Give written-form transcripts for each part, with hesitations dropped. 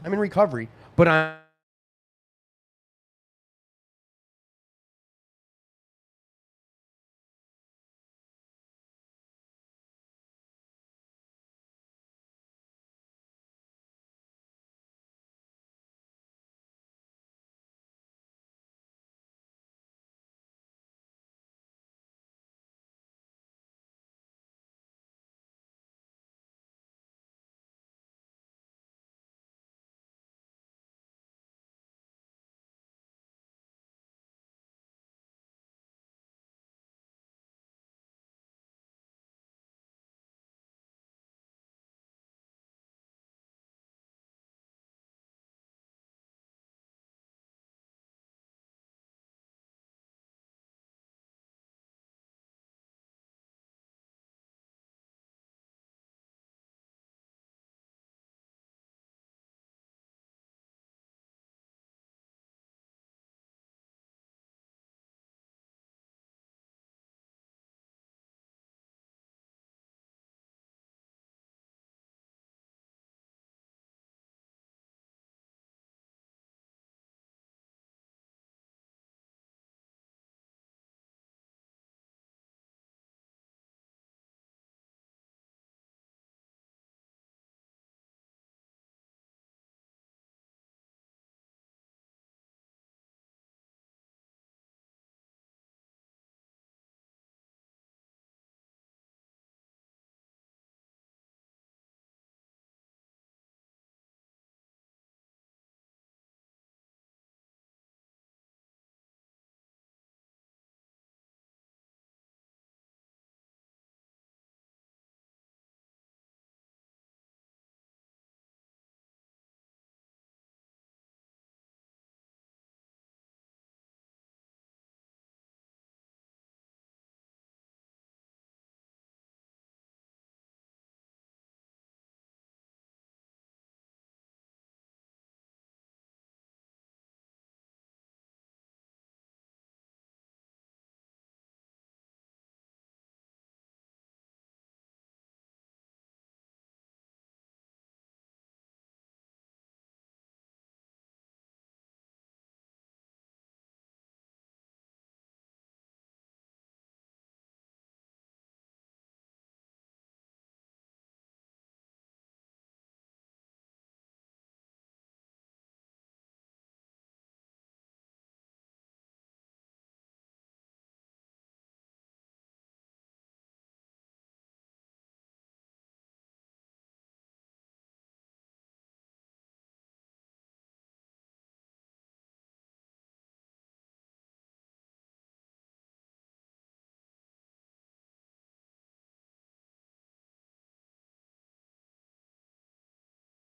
I'm in recovery, but I'm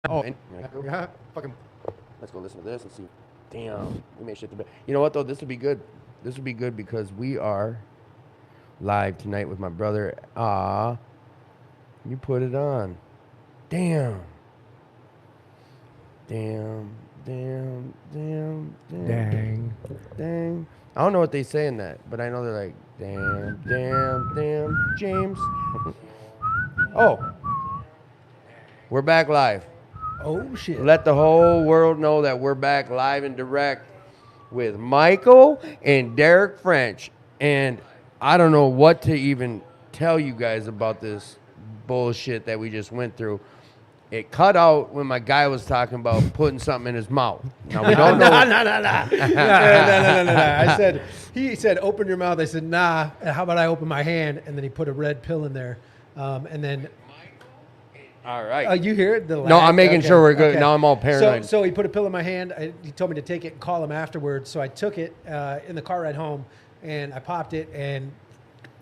Oh, and yeah, fucking. Let's go listen to this and see. Damn, we made shit to bed. You know what though? This would be good. This would be good because we are live tonight with my brother. You put it on. Damn. Damn. Damn. Damn. Damn. Dang. Dang. I don't know what they say in that, but I know they're like, damn, damn, damn, James. Oh, we're back live. Oh shit. Let the whole world know that we're back live and direct with Michael and Derek French. And I don't know what to even tell you guys about this bullshit that we just went through. It cut out when my guy was talking about putting something in his mouth. Now we don't know. No. He said, open your mouth. I said, nah. How about I open my hand? And then he put a red pill in there. And then. All right. Oh, you hear it? The No, lag? I'm making Okay, sure we're good. okay. Now I'm all paranoid. So he put a pill in my hand. He told me to take it and call him afterwards. So I took it in the car ride home, and I popped it and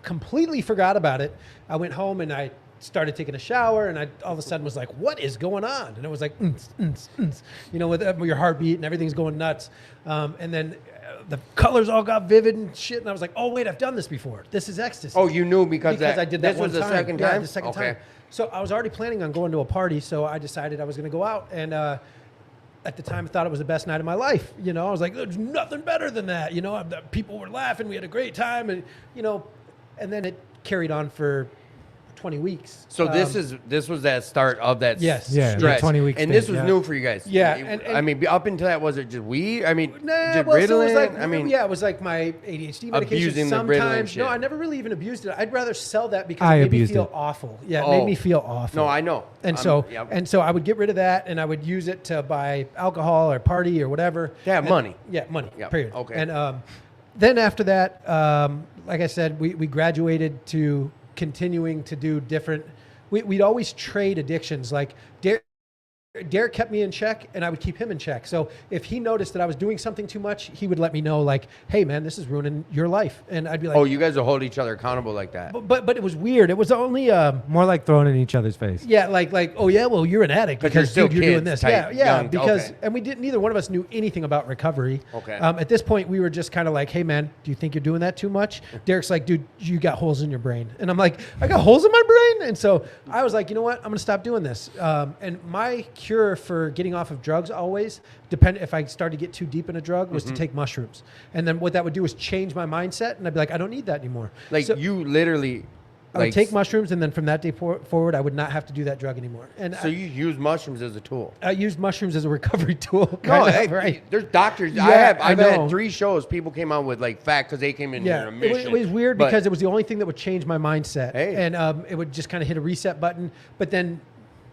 completely forgot about it. I went home and I started taking a shower, and I all of a sudden was like, what is going on? And it was like, you know, with your heartbeat and everything's going nuts. And then the colors all got vivid and shit. And I was like, oh, wait, I've done this before. This is ecstasy. Oh, you knew because I did that this one was the time. second Yeah, time? the second Okay. time. So I was already planning on going to a party, so I decided I was going to go out. And at the time, I thought it was the best night of my life. You know, I was like, there's nothing better than that. You know, people were laughing. We had a great time. And, you know, and then it carried on for 20 weeks. So this was that start of that Yes. Yeah, stretch. the 20 week and this stint, was yeah. new for you guys. Yeah, and I mean, up until that, was it just weed? I mean, Nah, just well, so it Ritalin? was like, I mean, yeah, it was like my ADHD medication. Abusing the Ritalin Sometimes, shit. no, I never really even abused it. I'd rather sell that because I it made me abused feel it. awful. Yeah, it Oh. made me feel awful. no, I know. And Yep. so I would get rid of that, and I would use it to buy alcohol or party or whatever. To have And- money. Yeah, money. Yep. Period. Okay. And then after that, like I said, we graduated to continuing to do different. We'd always trade addictions. Like Derek kept me in check, and I would keep him in check. So if he noticed that I was doing something too much, he would let me know, like, "Hey, man, this is ruining your life." And I'd be like, Oh, you guys will hold each other accountable like that. but it was weird. It was only More like throwing it in each other's face. yeah, like oh yeah, well you're an addict 'Cause you're because still dude, you're doing kids this. type, Yeah, young, because okay. and we didn't. Neither one of us knew anything about recovery. Okay. At this point, we were just kind of like, "Hey, man, do you think you're doing that too much?" Derek's like, "Dude, you got holes in your brain," and I'm like, "I got holes in my brain," and so I was like, "You know what? I'm gonna stop doing this." And my cure for getting off of drugs always if I started to get too deep in a drug was to take mushrooms, and then what that would do is change my mindset, and I'd be like, "I don't need that anymore." Like So you literally, I would take mushrooms, and then from that day forward, I would not have to do that drug anymore. And So you use mushrooms as a tool. I used mushrooms as a recovery tool. No, kind of, hey, right? there's doctors. Yeah, I I've know. had 3 shows. People came out with like fat because they came in here Yeah, on a mission. it was weird But- because it was the only thing that would change my mindset, Hey. and it would just kind of hit a reset button. But then,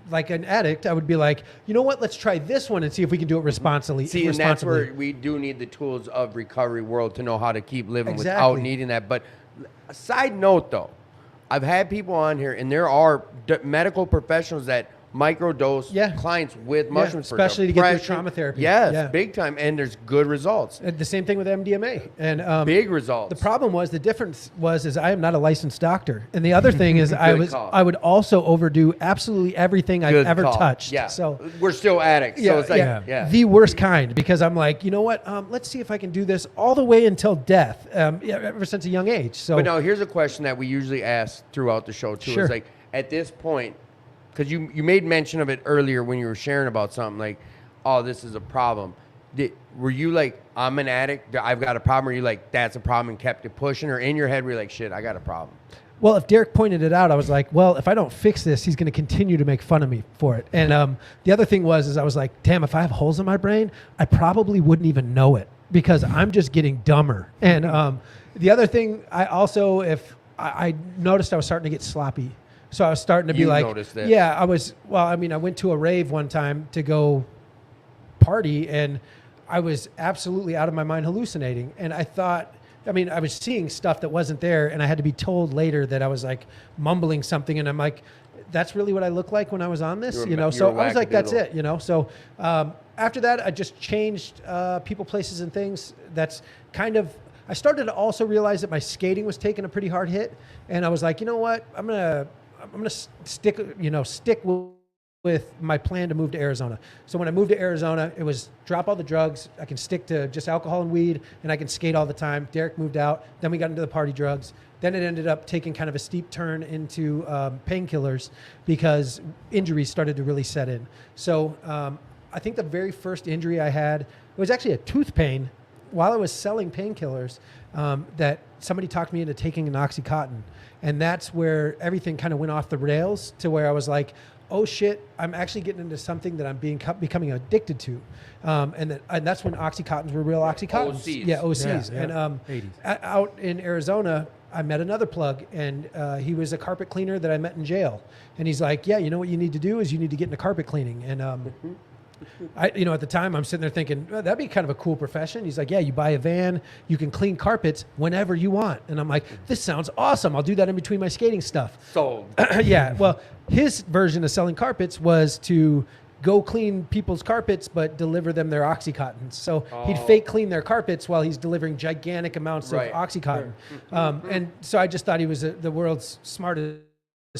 like an addict, I would be like, you know what? Let's try this one and see if we can do it responsibly. See, and that's where we do need the tools of recovery world to know how to keep living without Exactly. needing that. But a side note, though, I've had people on here, and there are medical professionals that microdose Yeah. clients with mushrooms, for especially to get through depression. trauma therapy. Yes, Yeah. big time, and there's good results. The same thing with MDMA, and Big results. the problem was the difference is I am not a licensed doctor, and the other thing is Good call. I would also overdo absolutely everything I've Good ever call. touched. Yeah, So we're still addicts. So it's like, yeah. the worst kind, because I'm like, you know what? Let's see if I can do this all the way until death. Ever since a young age. So But now here's a question that we usually ask throughout the show too. Sure. It's like, at this point, because you made mention of it earlier when you were sharing about something like, oh, this is a problem. Were you like, I'm an addict, I've got a problem? Or you like, that's a problem, and kept it pushing? Or in your head, were you like, shit, I got a problem? Well, if Derek pointed it out, I was like, well, if I don't fix this, he's going to continue to make fun of me for it. And the other thing is I was like, damn, if I have holes in my brain, I probably wouldn't even know it because I'm just getting dumber. And the other thing, I noticed I was starting to get sloppy. So I was starting to be You like, noticed that. yeah, I went to a rave one time to go party, and I was absolutely out of my mind hallucinating. And I was seeing stuff that wasn't there, and I had to be told later that I was like mumbling something, and I'm like, that's really what I look like when I was on this, You were So I was like, that's wackadoodle. it, So after that, I just changed people, places, and things. That's kind of. I started to also realize that my skating was taking a pretty hard hit, and I was like, you know what, I'm gonna stick with my plan to move to Arizona. So when I moved to Arizona, it was drop all the drugs. I can stick to just alcohol and weed, and I can skate all the time. Derek moved out. Then we got into the party drugs. Then it ended up taking kind of a steep turn into painkillers because injuries started to really set in. So I think the very first injury I had, it was actually a tooth pain while I was selling painkillers, that somebody talked me into taking an Oxycontin. And that's where everything kind of went off the rails, to where I was like, oh shit, I'm actually getting into something that I'm becoming addicted to. And that's when Oxycontins were real Oxycontins. OCs. Yeah, OCs. Yeah, And 80s. out in Arizona, I met another plug, and he was a carpet cleaner that I met in jail. And he's like, yeah, you know what you need to do is you need to get into carpet cleaning. And at the time I'm sitting there thinking, oh, that'd be kind of a cool profession. He's like, yeah, you buy a van, you can clean carpets whenever you want. And I'm like, this sounds awesome. I'll do that in between my skating stuff. Sold. Yeah. Well, his version of selling carpets was to go clean people's carpets, but deliver them their Oxycontins. So he'd fake clean their carpets while he's delivering gigantic amounts Right. of Oxycontin. And so I just thought he was the world's smartest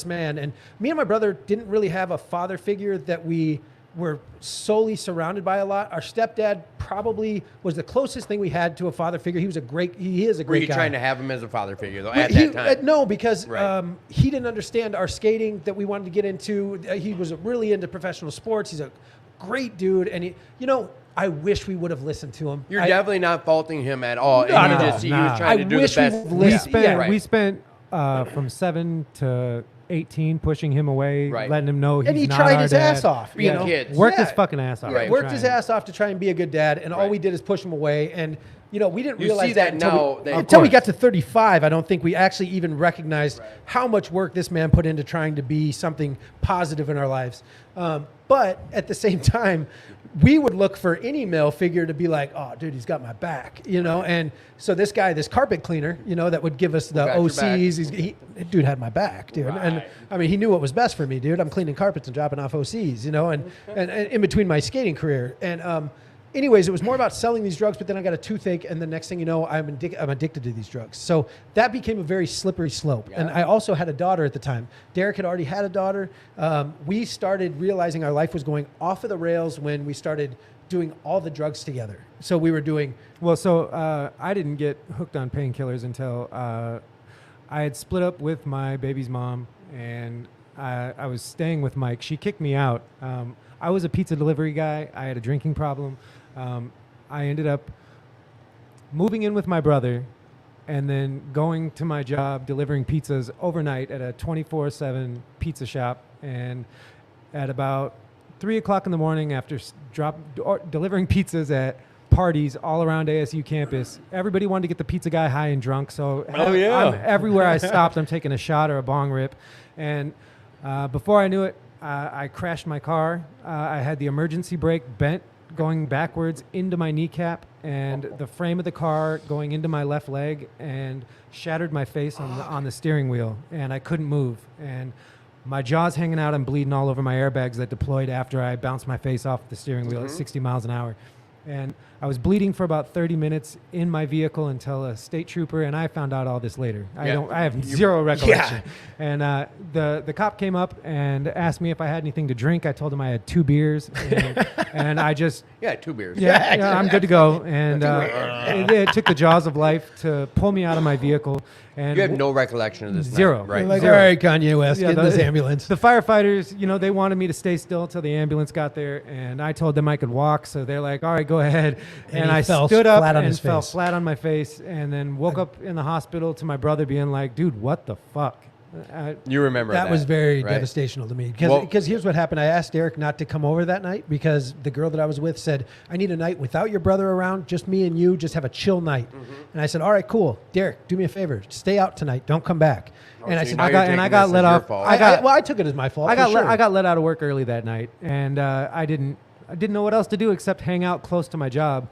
man. And me and my brother didn't really have a father figure that we were solely surrounded by a lot. Our stepdad probably was the closest thing we had to a father figure. He is a great Were you guy. trying to have him as a father figure, though, at that time? No, because Right. he didn't understand our skating that we wanted to get into. He was really into professional sports. He's a great dude. And I wish we would have listened to him. You're definitely not faulting him at all. No, and no, you just, he no. was trying to I do the wish we best. would've We listened. spent Yeah, right. we spent from 7 to 18, pushing him away, Right. letting him know he's And he not tried our his dad. ass off. Being you know? kids. Worked Yeah. his fucking ass off. Right. Worked his Trying. ass off to try and be a good dad, and all Right. we did is push him away. And we didn't You realize see that until now, until we course. got to 35. I don't think we actually even recognized how much work this man put into trying to be something positive in our lives. But at the same time, we would look for any male figure to be like, oh, dude, he's got my back, And so this guy, this carpet cleaner, that would give us the got your OCs. Dude had my back, dude. And Right. I mean, he knew what was best for me, dude. I'm cleaning carpets and dropping off OCs, and in between my skating career. And anyways, it was more about selling these drugs, but then I got a toothache, and the next thing you know, I'm addicted to these drugs. So that became a very slippery slope. Yeah. And I also had a daughter at the time. Derek had already had a daughter. We started realizing our life was going off of the rails when we started doing all the drugs together. So we were doing... Well, so I didn't get hooked on painkillers until I had split up with my baby's mom, and I was staying with Mike. She kicked me out. I was a pizza delivery guy. I had a drinking problem. I ended up moving in with my brother and then going to my job delivering pizzas overnight at a 24/7 pizza shop. And at about 3 o'clock in the morning, after delivering pizzas at parties all around ASU campus, everybody wanted to get the pizza guy high and drunk. So everywhere I stopped, I'm taking a shot or a bong rip. And before I knew it, I crashed my car. I had the emergency brake bent going backwards into my kneecap, and the frame of the car going into my left leg, and shattered my face on the steering wheel, and I couldn't move. And my jaw's hanging out and bleeding all over my airbags that deployed after I bounced my face off the steering wheel at 60 miles an hour. And I was bleeding for about 30 minutes in my vehicle until a state trooper, and I found out all this later. I have zero recollection. And the cop came up and asked me if I had anything to drink. I told him I had 2 beers, and I just 2 beers. yeah, I'm good to go. And it took the jaws of life to pull me out of my vehicle. And You have no recollection of this. Zero. Night, right? Like, Zero. all right, Kanye West, Yeah, get in this ambulance. The firefighters, they wanted me to stay still till the ambulance got there, and I told them I could walk, so they're like, all right, go ahead. And I he fell stood up flat on and his fell face. flat on my face, and then woke up in the hospital to my brother being like, dude, what the fuck? You remember that? That was very right? devastational to me Well- because here's what happened. I asked Derek not to come over that night because the girl that I was with said, I need a night without your brother around, just me and you, just have a chill night. And I said, all right, cool. Derek, do me a favor. Stay out tonight. Don't come back. And I so said, now I you're got taking let this as your off. fault. I took it as my fault. I got for sure. I got let out of work early that night, and I didn't know what else to do except hang out close to my job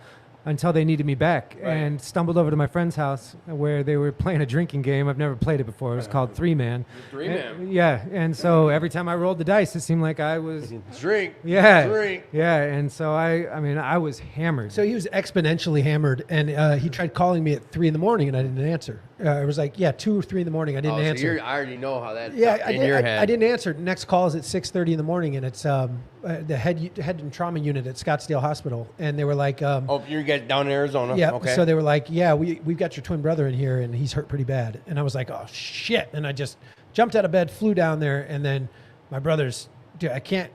until they needed me back, Right. and stumbled over to my friend's house where they were playing a drinking game. I've never played it before. It was called 3-Man. 3-Man. And- Yeah, and so every time I rolled the dice, it seemed like I was Drink. yeah, Drink. yeah, and so I was hammered. So he was exponentially hammered, and he tried calling me at 3 a.m, and I didn't answer. It was like, 2 or 3 a.m, I didn't answer. I already know how that. Yeah, in your head. I didn't answer. Next call is at 6:30 in the morning, and it's the head and trauma unit at Scottsdale Hospital, and they were like, Oh, you guys down in Arizona? yeah. Okay. So they were like, yeah, we've got your twin brother in here, and he's hurt pretty bad. And I was like, oh shit! And I just jumped out of bed, flew down there, and then my brother's. Dude, I can't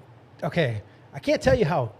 tell you how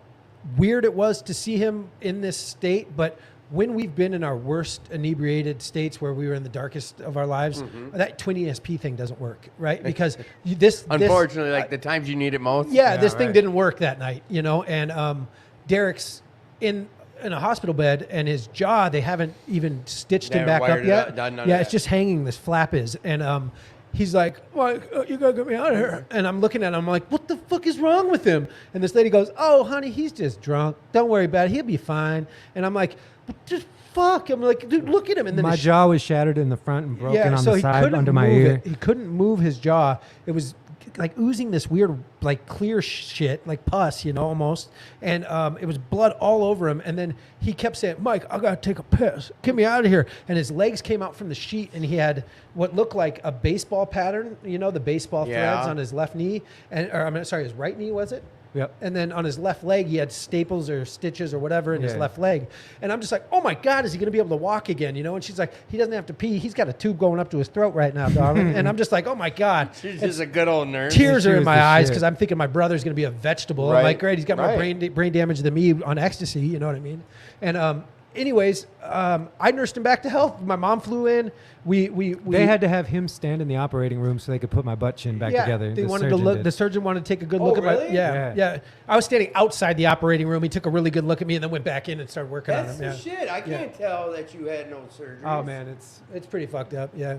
weird it was to see him in this state, but when we've been in our worst inebriated states where we were in the darkest of our lives, that twin ESP thing doesn't work, right? Because Unfortunately, like the times you need it most. yeah, this thing right. didn't work that night, and Derek's in a hospital bed, and his jaw, they haven't even stitched They him back haven't up wired it yet. up, done none of Yeah, that. it's just hanging, this flap is, and he's like, well, you gotta get me out of here. And I'm looking at him, I'm like, what the fuck is wrong with him? And this lady goes, oh, honey, he's just drunk. Don't worry about it. He'll be fine. And I'm like, but just fuck. I'm like, dude, look at him. And then my his jaw was shattered in the front and broken on so the he side couldn't under my move ear. it. He couldn't move his jaw. It was like oozing this weird, like clear shit, like pus, almost. And it was blood all over him. And then he kept saying, Mike, I gotta take a piss. Get me out of here. And his legs came out from the sheet, and he had what looked like a baseball pattern, the baseball threads on his left knee. His right knee, was it? Yep. And then on his left leg, he had staples or stitches or whatever in his Yeah. left leg. And I'm just like, oh my God, is he going to be able to walk again? And she's like, he doesn't have to pee. He's got a tube going up to his throat right now, darling. And I'm just like, oh my God. She's just a good old nurse. Tears She are in was my the eyes shit. because I'm thinking my brother's going to be a vegetable. Right. I'm like, great, he's got more Right. brain damage than me on ecstasy. You know what I mean? And anyways, I nursed him back to health. My mom flew in. They had to have him stand in the operating room so they could put my butt chin back together. They The wanted to surgeon look. did. The surgeon wanted to take a good Oh, look at my. really? Yeah. I was standing outside the operating room. He took a really good look at me and then went back in and started working That's on the him. Yeah. shit. I can't tell that you had no surgery. Oh man, It's pretty fucked up. Yeah.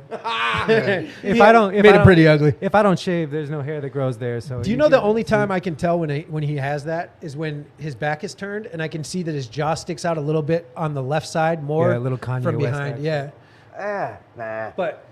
if I don't, made it pretty ugly. If I don't shave, there's no hair that grows there. So Do you know the only time I can tell when he has that is when his back is turned and I can see that his jaw sticks out a little bit on the left side more Yeah, a little Kanye from West behind. action. Yeah. Nah. But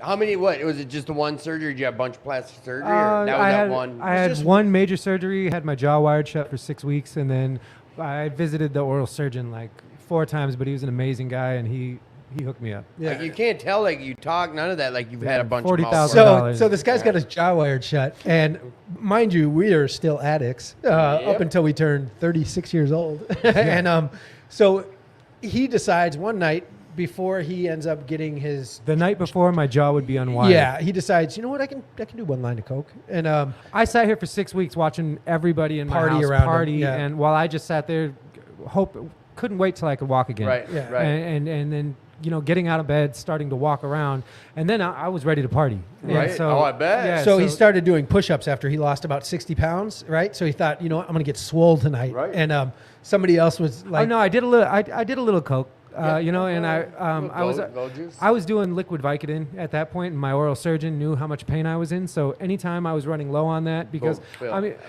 How many? What was it? Just the one surgery? Did you have a bunch of plastic surgery? Or I that was that had, one. I had one major surgery, had my jaw wired shut for 6 weeks, and then I visited the oral surgeon like 4 times, but he was an amazing guy, and he hooked me up. yeah. Like, you can't tell. Like you talk, none of that. Like you've had a bunch of $40,000. mouth So this guy's got his jaw wired shut, and mind you, we are still addicts up until we turn 36 years old, and so he decides one night before he ends up getting his. The night before, my jaw would be unwired. Yeah, he decides. You know what? I can do one line of coke, and I sat here for 6 weeks watching everybody in my Party house around him, party, yeah. and while I just sat there, couldn't wait till I could walk again. Right. Yeah. Right. And then getting out of bed, starting to walk around, and then I was ready to party. And Right. So, Oh, I bet. Yeah, so he started doing push-ups after he lost about 60 pounds, right? So he thought, you know what, I'm gonna get swole tonight, Right. and somebody else was like, Oh no, I did a little. I did a little coke. And I was doing liquid Vicodin at that point, and my oral surgeon knew how much pain I was in. So anytime I was running low on that, because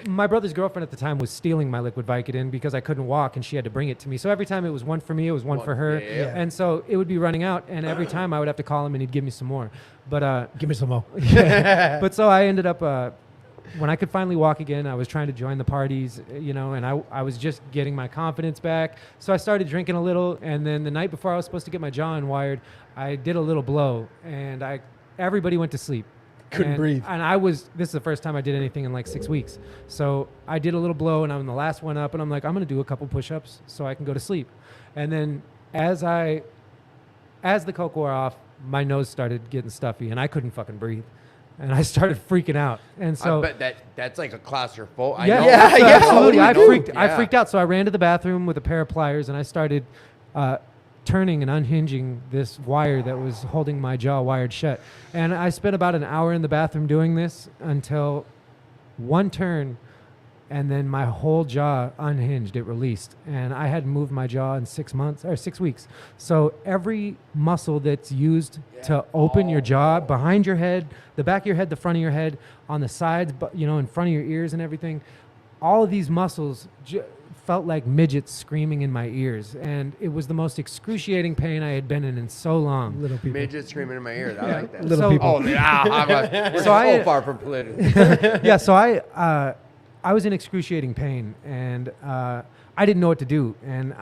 my brother's girlfriend at the time was stealing my liquid Vicodin because I couldn't walk, and she had to bring it to me. So every time it was one for me, it was one for her, yeah. and so it would be running out, and every time I would have to call him, and he'd give me some more. But give me some more. but so I ended up. When I could finally walk again, I was trying to join the parties, and I was just getting my confidence back. So I started drinking a little, and then the night before I was supposed to get my jaw unwired, I did a little blow, and everybody went to sleep. Couldn't breathe. And this is the first time I did anything in like 6 weeks. So I did a little blow, and I'm the last one up, and I'm like, I'm going to do a couple push-ups so I can go to sleep. And then as the coke wore off, my nose started getting stuffy, and I couldn't fucking breathe. And I started freaking out, and so I bet that's like a claustrophobic. Absolutely. I Yeah. freaked out. So I ran to the bathroom with a pair of pliers, and I started turning and unhinging this wire that was holding my jaw wired shut. And I spent about an hour in the bathroom doing this until one turn, and then my whole jaw unhinged. It released, and I hadn't moved my jaw in 6 weeks. So every muscle that's used to open your jaw, behind your head, the back of your head, the front of your head, on the sides, but in front of your ears and everything, all of these muscles felt like midgets screaming in my ears, and it was the most excruciating pain I had been in so long. Little people. Midget screaming in my ear. I like that. Little people. Oh, we're So so far from political. Yeah, so I was in excruciating pain, and I didn't know what to do. And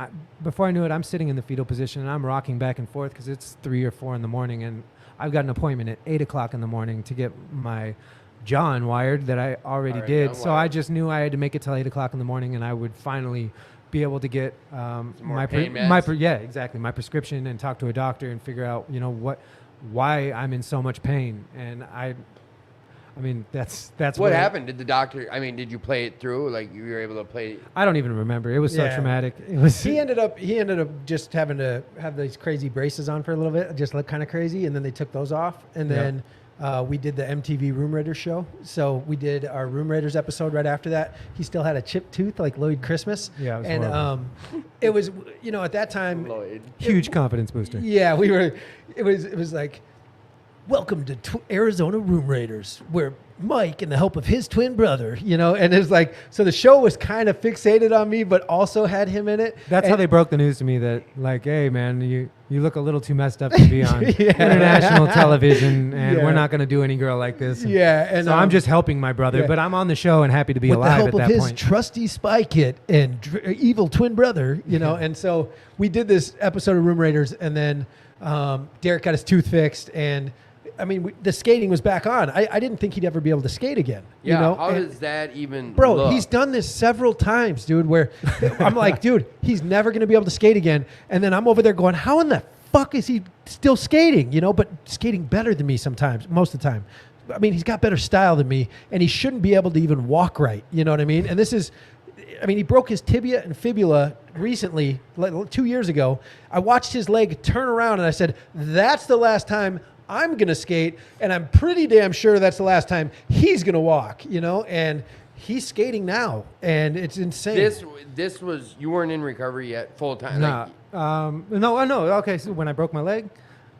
before I knew it, I'm sitting in the fetal position, and I'm rocking back and forth because it's 3 or 4 in the morning, and I've got an appointment at 8 o'clock in the morning to get my jaw unwired that I already did. So I just knew I had to make it till 8 o'clock in the morning, and I would finally be able to get my prescription and talk to a doctor and figure out why I'm in so much pain. And I mean, that's what happened. Did the doctor? I mean, did you play it through? Like you were able to play? I don't even remember. It was so Yeah. traumatic. It was. He ended up just having to have these crazy braces on for a little bit, just look kind of crazy, and then they took those off, and then we did the MTV Room Raiders show. So we did our Room Raiders episode right after that. He still had a chipped tooth like Lloyd Christmas. Yeah, it was and horrible. it was at that time. Lloyd. Huge confidence booster. Yeah, we were. It was like, welcome to Arizona Room Raiders, where Mike and the help of his twin brother, and it's like, so the show was kind of fixated on me, but also had him in it. That's how they broke the news to me that, like, hey, man, you look a little too messed up to be on international television, and we're not going to do any girl like this. And so I'm just helping my brother, but I'm on the show and happy to be with alive the at help that of his point. trusty spy kit and evil twin brother, and so we did this episode of Room Raiders, and then Derek got his tooth fixed, and I mean, the skating was back on. I didn't think he'd ever be able to skate again. Yeah, how does that even Bro, look? he's done this several times, dude, where I'm like, dude, he's never going to be able to skate again. And then I'm over there going, how in the fuck is he still skating? But skating better than me sometimes, most of the time. I mean, he's got better style than me, and he shouldn't be able to even walk right. You know what I mean? And this is I mean, he broke his tibia and fibula recently, like 2 years ago. I watched his leg turn around, and I said, "That's the last time I'm gonna skate," and I'm pretty damn sure that's the last time he's gonna walk. You know, and he's skating now, and it's insane. This was, you weren't in recovery yet full time. Nah. No. Okay. So when I broke my leg,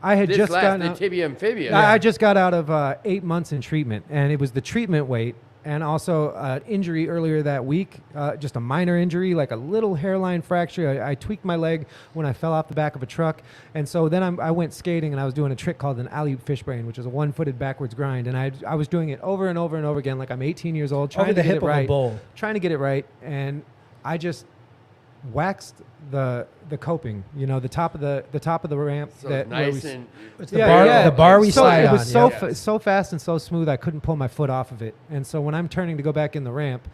I had This just last, gotten the out, tibia and fibia. I just got out of 8 months in treatment, and it was the treatment weight and also an injury earlier that week, just a minor injury, like a little hairline fracture. I tweaked my leg when I fell off the back of a truck, and so then I went skating, and I was doing a trick called an alley-oop fish brain, which is a one-footed backwards grind, and I was doing it over and over and over again, like I'm 18 years old, trying Over to the get hip it of a right, bull. trying to get it right, and I just waxed the coping, the top of the ramp. So that where nice we and It's the bar we so slide it was on. so fast and so smooth I couldn't pull my foot off of it. And so when I'm turning to go back in the ramp,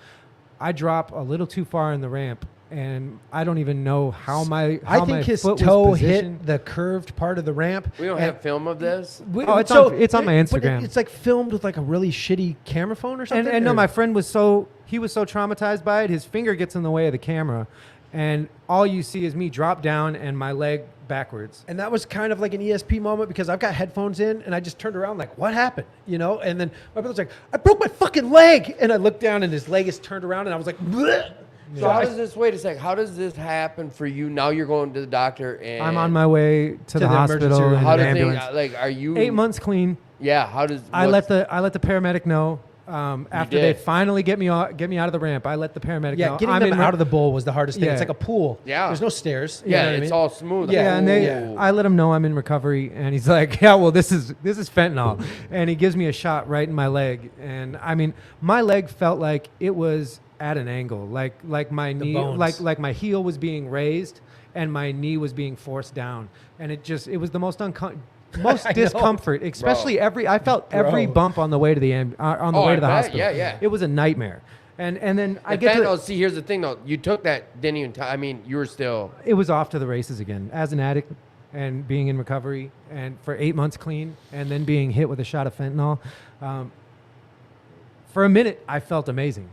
I drop a little too far in the ramp, and I don't even know how my I think his foot toe was positioned. hit the curved part of the ramp. we don't have film of this. Oh, it's on my but Instagram. It's like filmed with like a really shitty camera phone or something. And no, or- my friend was so traumatized by it, his finger gets in the way of the camera, and all you see is me drop down and my leg backwards. And that was kind of like an ESP moment because I've got headphones in and I just turned around like, what happened? And then my brother's like, I broke my fucking leg. And I looked down and his leg is turned around and I was like, bleh. So how does this, wait a sec, how does this happen for you? Now you're going to the doctor and I'm on my way to the the emergency hospital room. in how an does ambulance. are you 8 months clean. Yeah, how does I let the paramedic know after they did. finally get me out of the ramp. I let the paramedic Yeah, know. getting I'm them in out of the bowl was the hardest thing. Yeah. It's like a pool. Yeah. There's no stairs. You yeah, know what I it's mean? all smooth. Yeah, and Ooh. I let him know I'm in recovery, and he's like, "Yeah, well, this is fentanyl," and he gives me a shot right in my leg, and I mean, my leg felt like it was at an angle, like my knee, bones. like my heel was being raised, and my knee was being forced down, and it was the most most I know. discomfort, especially I felt every Bro. bump on the way to the I bet. hospital. Yeah. It was a nightmare, and then I The get to fentanyl, see, here's the thing though. You took that, didn't even. I mean, you were still. it was off to the races again as an addict and being in recovery and for 8 months clean and then being hit with a shot of fentanyl. For a minute, I felt amazing.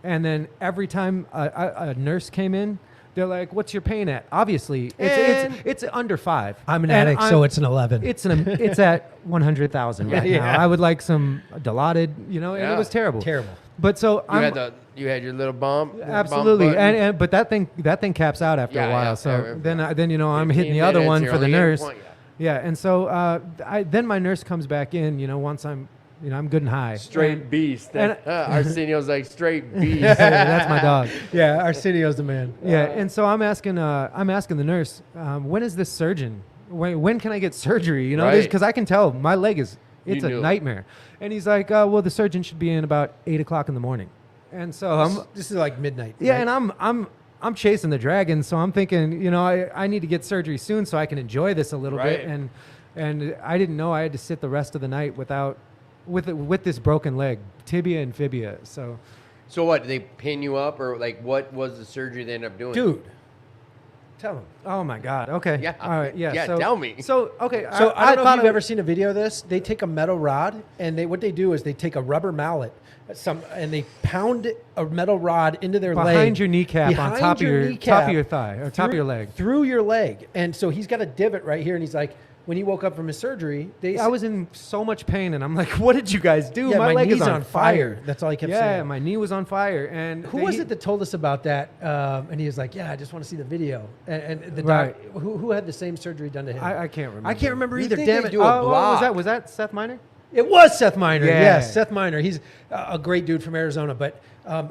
And then every time a nurse came in, they're like, "What's your pain at?" Obviously, it's under 5. I'm an And addict, so it's an 11. It's at 100,000 right Yeah. now. I would like some Dilaudid, and Yeah. it was terrible. Terrible. But so You had your little bump. absolutely, bump button. and but that thing caps out after Yeah, a while. yeah, So yeah. then I'm hitting 15 the other minutes, one you're for the only getting nurse. point, Yeah, and so then my nurse comes back in. Once I'm good and high. Straight beast. and- Arsenio's like straight beast. That's my dog. Yeah, Arsenio's the man. Yeah, and so I'm asking the nurse, when is this surgeon? When can I get surgery? Right. Because I can tell my leg it's You a knew. nightmare. And he's like, well, the surgeon should be in about 8:00 in the morning. And so This is like midnight. yeah, right? and I'm chasing the dragon, so I'm thinking, I need to get surgery soon so I can enjoy this a little bit. Right. And I didn't know I had to sit the rest of the night with this broken leg, tibia and fibia. So So what? They pin you up, or like what was the surgery they ended up doing? Dude, tell him. oh my God. Okay. Yeah. All right. Yeah. Yeah, So, tell me. So okay. So I don't know thought if you've ever seen a video of this. They take a metal rod and what they do is they take a rubber mallet, and they pound a metal rod into their leg behind your kneecap on behind top of your kneecap, thigh or top of your leg. through your leg. And so he's got a divot right here, and he's like, when he woke up from his surgery, I was in so much pain, and I'm like, "What did you guys do? Yeah, my leg knee's is on fire." That's all he kept yeah, saying. my knee was on fire. And Who was it that told us about that? And he was like, "Yeah, I just want to see the video." And the Right. doc, who had the same surgery done to him? I can't remember. I can't remember You either. think Damn they it! do a Oh, block? was that Seth Miner? It was Seth Miner. Yeah. Yes, Seth Miner. He's a great dude from Arizona, but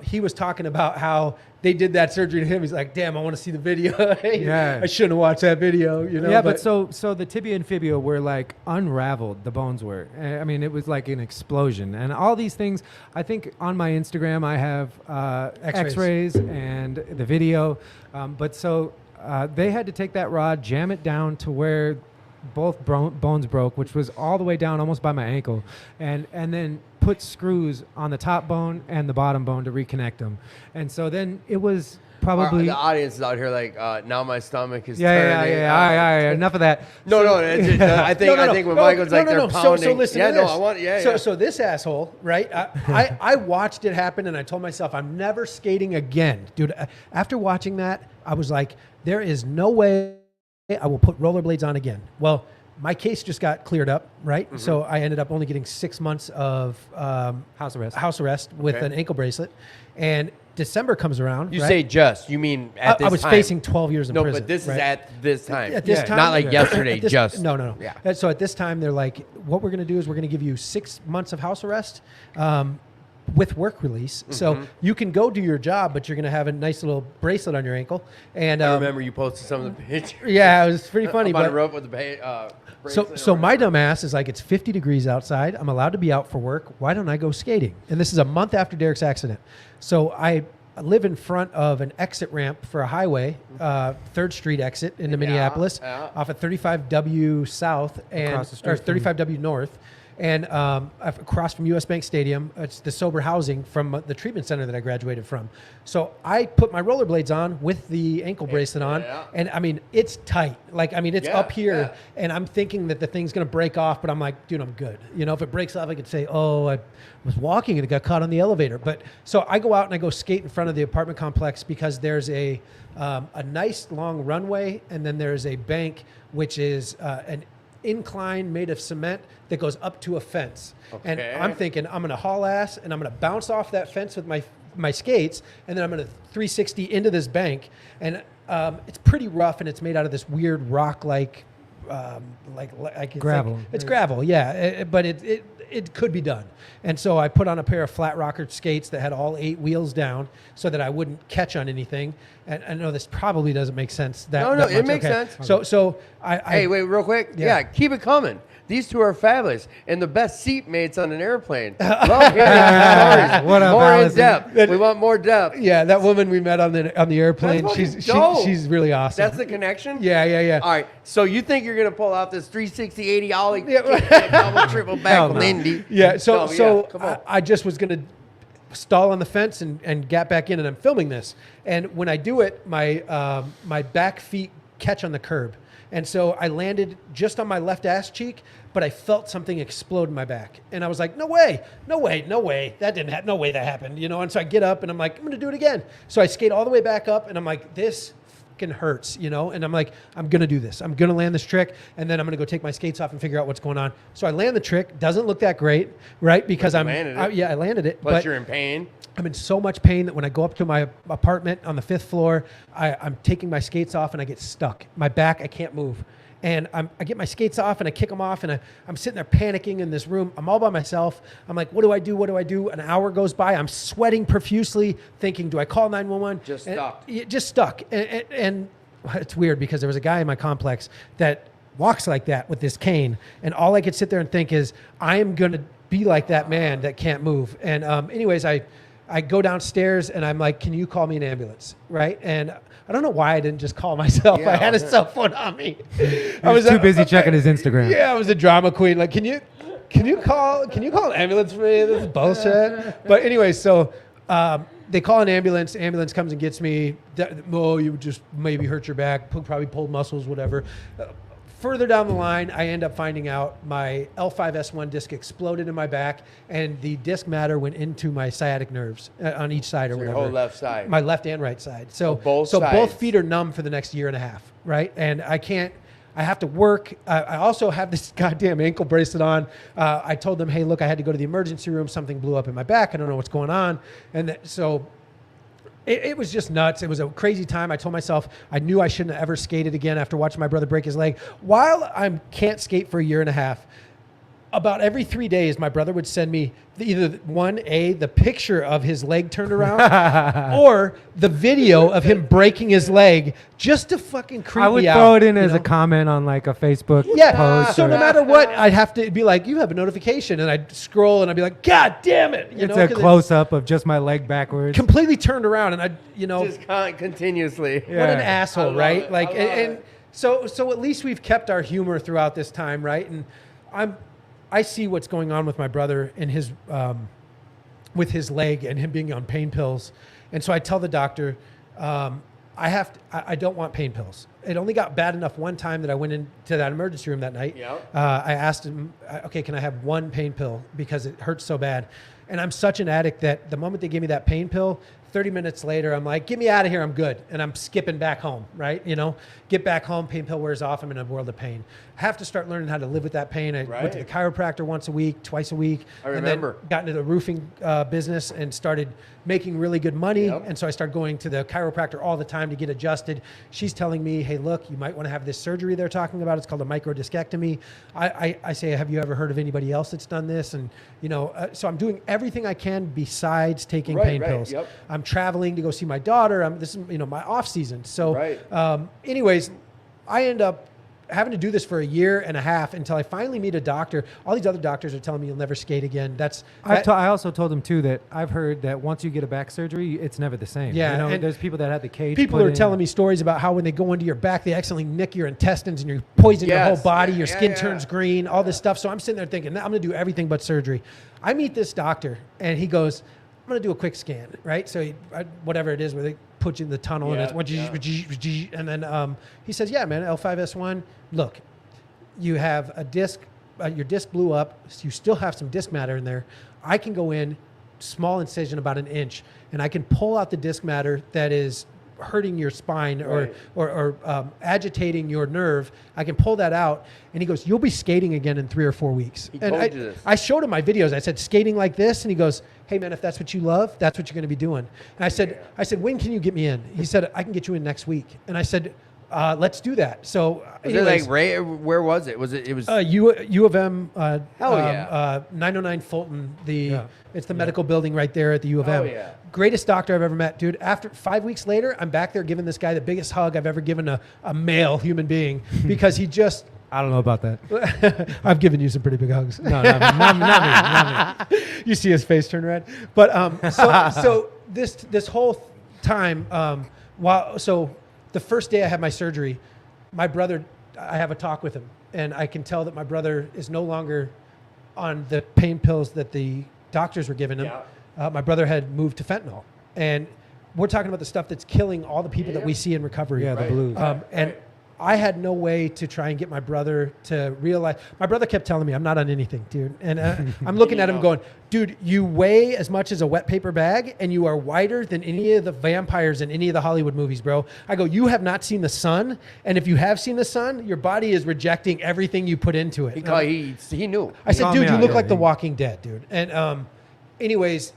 he was talking about how they did that surgery to him. He's like, "Damn, I want to see the video. Yeah. I shouldn't have watched that video." Yeah, but so the tibia and fibia were like unraveled. The bones were. I mean, it was like an explosion, and all these things. I think on my Instagram I have X-rays and the video. But so they had to take that rod, jam it down to where both bones broke, which was all the way down almost by my ankle, and then put screws on the top bone and the bottom bone to reconnect them. And so then it was probably the audience is out here like, now my stomach is yeah. turning. All right, enough of that. No, I think when Michael's like they're pounding. So listen yeah, to no, this. I want So this asshole, right? I watched it happen, and I told myself I'm never skating again, dude. After watching that, I was like, there is no way I will put rollerblades on again. Well, my case just got cleared up, right? Mm-hmm. So I ended up only getting 6 months of house arrest with an ankle bracelet, and December comes around. You right? say just. You mean at this time? I was facing 12 years in prison. No, but this right? is at this time. At this time. Not like yesterday, just. No. Yeah. And so at this time, they're like, what we're going to do is we're going to give you 6 months of house arrest with work release. Mm-hmm. So you can go do your job, but you're going to have a nice little bracelet on your ankle. And I remember you posted some of the pictures. Yeah, it was pretty funny. On a rope with the bracelet. So my dumb ass is like, it's 50 degrees outside. I'm allowed to be out for work. Why don't I go skating? And this is a month after Derek's accident. So I live in front of an exit ramp for a highway, 3rd Street exit into Minneapolis, off of 35W South and or 35W North. And across from US Bank Stadium, it's the sober housing from the treatment center that I graduated from. So I put my rollerblades on with the ankle bracelet on, and I mean, it's tight. Like, I mean, it's up here, and I'm thinking that the thing's gonna break off, but I'm like, dude, I'm good. You know, if it breaks off, I could say, oh, I was walking and it got caught on the elevator. But so I go out and I go skate in front of the apartment complex because there's a nice long runway, and then there's a bank, which is an incline made of cement that goes up to a fence. Okay. And I'm thinking I'm going to haul ass and I'm going to bounce off that fence with my skates, and then I'm going to 360 into this bank. And it's pretty rough, and it's made out of this weird rock like it's gravel. It's gravel, yeah, but it could be done. And so I put on a pair of flat rocker skates that had all 8 wheels down so that I wouldn't catch on anything. And I know this probably doesn't make sense. No, it makes sense. So hey, wait, real quick. Yeah, keep it coming. These two are fabulous and the best seatmates on an airplane. Love hearing stories. What up, more Allison? in depth. We want more depth. Yeah, that woman we met on the airplane. She's really awesome. That's the connection. Yeah. All right. So you think you're gonna pull out this 360, 80 ollie, double, triple back Lindy? Yeah. So I just was gonna stall on the fence and get back in, and I'm filming this. And when I do it, my back feet catch on the curb. And so I landed just on my left ass cheek, but I felt something explode in my back. And I was like, no way. That didn't happen. No way that happened. You know, and so I get up and I'm like, I'm going to do it again. So I skate all the way back up and I'm like, this fucking hurts, you know? And I'm like, I'm going to do this. I'm going to land this trick. And then I'm going to go take my skates off and figure out what's going on. So I land the trick. Doesn't look that great, right? Because I landed it. Plus you're in pain. I'm in so much pain that when I go up to my apartment on the 5th floor, I'm taking my skates off and I get stuck. My back, I can't move. And I get my skates off and I kick them off and I'm sitting there panicking in this room. I'm all by myself. I'm like, what do I do? An hour goes by. I'm sweating profusely thinking, do I call 911? Just stuck. And it's weird because there was a guy in my complex that walks like that with this cane. And all I could sit there and think is, I am going to be like that man that can't move. And anyways, I go downstairs and I'm like, can you call me an ambulance? Right. And I don't know why I didn't just call myself. I had a cell phone on me. I was too busy checking his Instagram. Yeah, I was a drama queen. Like, can you call an ambulance for me? This is bullshit. But anyway, so they call an ambulance. Ambulance comes and gets me. You just maybe hurt your back, probably pulled muscles, whatever. Further down the line, I end up finding out my L5-S1 disc exploded in my back, and the disc matter went into my sciatic nerves on each side or whatever. Your whole left side. My left and right side. So both feet are numb for the next year and a half, right? And I have to work. I also have this goddamn ankle bracelet on. I told them, hey, look, I had to go to the emergency room. Something blew up in my back. I don't know what's going on. And so it was just nuts. It was a crazy time. I told myself I knew I shouldn't have ever skated again after watching my brother break his leg. While I can't skate for a year and a half, about every 3 days, my brother would send me either the picture of his leg turned around or the video of him breaking his leg just to fucking creep me out. I would throw it in as a comment on like a Facebook post. So no matter what, I'd have to be like, you have a notification. And I'd scroll and I'd be like, God damn it. It's a close up of just my leg backwards. Completely turned around. And just continuously. What an asshole, right? So at least we've kept our humor throughout this time, right? And I see what's going on with my brother and his with his leg and him being on pain pills. And so I tell the doctor, I don't want pain pills. It only got bad enough one time that I went into that emergency room that night. Yep. I asked him, okay, can I have one pain pill because it hurts so bad? And I'm such an addict that the moment they gave me that pain pill, 30 minutes later, I'm like, get me out of here. I'm good. And I'm skipping back home, right? You know, get back home, pain pill wears off. I'm in a world of pain. I have to start learning how to live with that pain. I went to the chiropractor once a week, twice a week. I remember. And then got into the roofing business and started making really good money. Yep. And so I started going to the chiropractor all the time to get adjusted. She's telling me, hey, look, you might want to have this surgery they're talking about. It's called a microdiscectomy. I say, have you ever heard of anybody else that's done this? And, you know, so I'm doing everything I can besides taking pain pills. Yep. I'm traveling to go see my daughter. This is, you know, my off season. So anyways, I end up having to do this for a year and a half until I finally meet a doctor. All these other doctors are telling me you'll never skate again. I also told him too that I've heard that once you get a back surgery, it's never the same. Yeah, you know, and there's people that had the cage. People are telling me stories about how when they go into your back, they accidentally nick your intestines and you poison your whole body. Your skin turns green, all this stuff. So I'm sitting there thinking, I'm going to do everything but surgery. I meet this doctor and he goes, I'm going to do a quick scan, right? So whatever it is where they put you in the tunnel and it's and then he says, yeah, man, L5S1, look, you have a disc, your disc blew up. So you still have some disc matter in there. I can go in, small incision about an inch, and I can pull out the disc matter that is hurting your spine or agitating your nerve. I can pull that out. And he goes, you'll be skating again in 3 or 4 weeks. I showed him my videos. I said, skating like this. And he goes, hey man, if that's what you love, that's what you're going to be doing. And I said, when can you get me in? He said, I can get you in next week. And I said, let's do that. So anyways, where was it? It was U of M. 909 Fulton. It's the medical building right there at the U of M. Yeah. Greatest doctor I've ever met, dude. After 5 weeks later, I'm back there giving this guy the biggest hug I've ever given a male human being because he just. I don't know about that. I've given you some pretty big hugs. No, not me. You see his face turn red. But so this whole time, the first day I had my surgery, my brother, I have a talk with him, and I can tell that my brother is no longer on the pain pills that the doctors were giving him. Yeah. My brother had moved to fentanyl, and we're talking about the stuff that's killing all the people that we see in recovery. Yeah, the blues. And I had no way to try and get my brother to realize. My brother kept telling me, I'm not on anything, dude. And I'm looking at him going, dude, you weigh as much as a wet paper bag and you are whiter than any of the vampires in any of the Hollywood movies, bro. I go, you have not seen the sun. And if you have seen the sun, your body is rejecting everything you put into it. He knew. I said, dude, you look like The Walking Dead, dude. And anyways,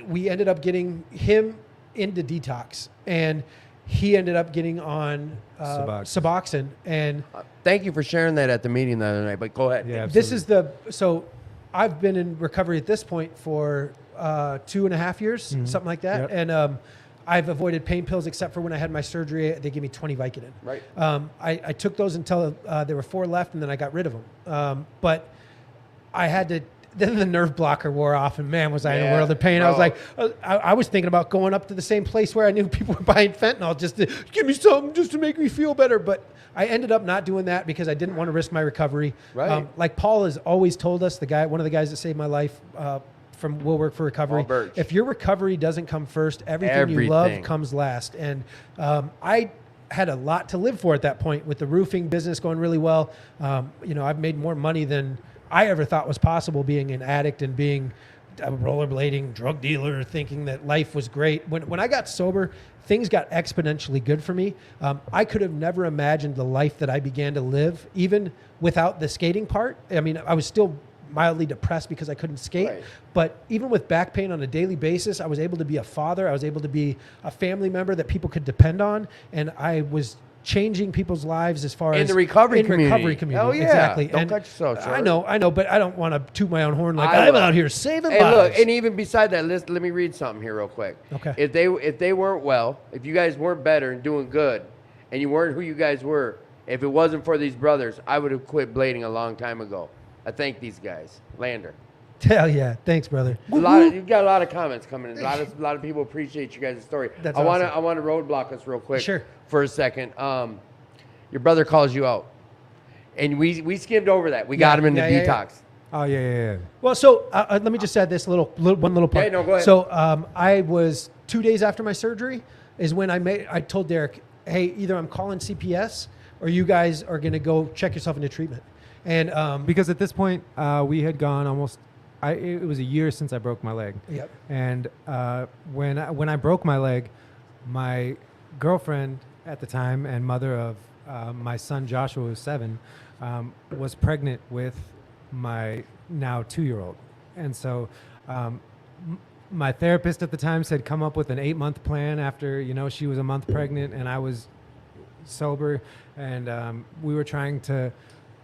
we ended up getting him into detox. And he ended up getting on Suboxone. And thank you for sharing that at the meeting the other night, but go ahead. Yeah, this is so I've been in recovery at this point for 2.5 years, something like that. Yep. And I've avoided pain pills except for when I had my surgery. They gave me 20 Vicodin. Right. I took those until there were 4 left, and then I got rid of them. But I had to. Then the nerve blocker wore off, and man, was I in a world of pain. Bro. I was like, I was thinking about going up to the same place where I knew people were buying fentanyl just to give me something just to make me feel better. But I ended up not doing that because I didn't want to risk my recovery. Right. Like Paul has always told us, one of the guys that saved my life from Will Work for Recovery, if your recovery doesn't come first, everything you love comes last. And I had a lot to live for at that point with the roofing business going really well. I've made more money than I ever thought was possible being an addict and being a rollerblading drug dealer, thinking that life was great. When I got sober, things got exponentially good for me. I could have never imagined the life that I began to live, even without the skating part. I mean, I was still mildly depressed because I couldn't skate, but even with back pain on a daily basis, I was able to be a father. I was able to be a family member that people could depend on. And I was changing people's lives as far as in the recovery community. Hell yeah. Exactly. Don't cut yourself short. I know, but I don't want to toot my own horn like I'm out here saving lives. Look, and even beside that, let me read something here real quick. Okay. If they weren't well, if you guys weren't better and doing good, and you weren't who you guys were, if it wasn't for these brothers, I would have quit blading a long time ago. I thank these guys. Lander. Hell yeah. Thanks, brother. You've got a lot of comments coming in. A lot of people appreciate you guys' story. That's I want to roadblock us real quick. Sure. For a second. your brother calls you out. And we skimmed over that. We got him into detox. Oh, yeah. Well, so let me just add this one little part. Yeah, no, go ahead. So I was 2 days after my surgery is when I told Derek, hey, either I'm calling CPS or you guys are going to go check yourself into treatment. And Because at this point, we had gone almost. It was a year since I broke my leg. Yep. And when I broke my leg, my girlfriend at the time and mother of my son Joshua, who was 7, was pregnant with my now 2-year-old. And so my therapist at the time said, come up with an 8-month plan after, she was a month pregnant and I was sober. And we were trying to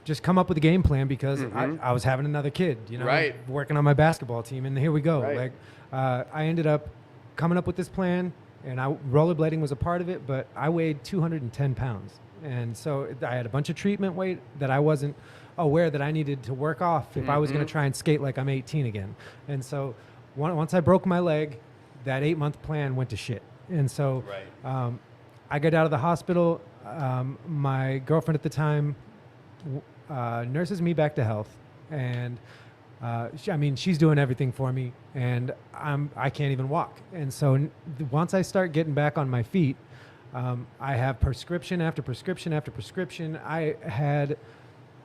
just come up with a game plan because I was having another kid, Right. working on my basketball team. And here we go. Right. Like I ended up coming up with this plan, and rollerblading was a part of it, but I weighed 210 pounds. And so I had a bunch of treatment weight that I wasn't aware that I needed to work off if I was going to try and skate like I'm 18 again. And so once I broke my leg, that 8-month plan went to shit. And so I got out of the hospital. My girlfriend at the time nurses me back to health, and she's doing everything for me, and I can't even walk. And so once I start getting back on my feet, I have prescription after prescription after prescription. I had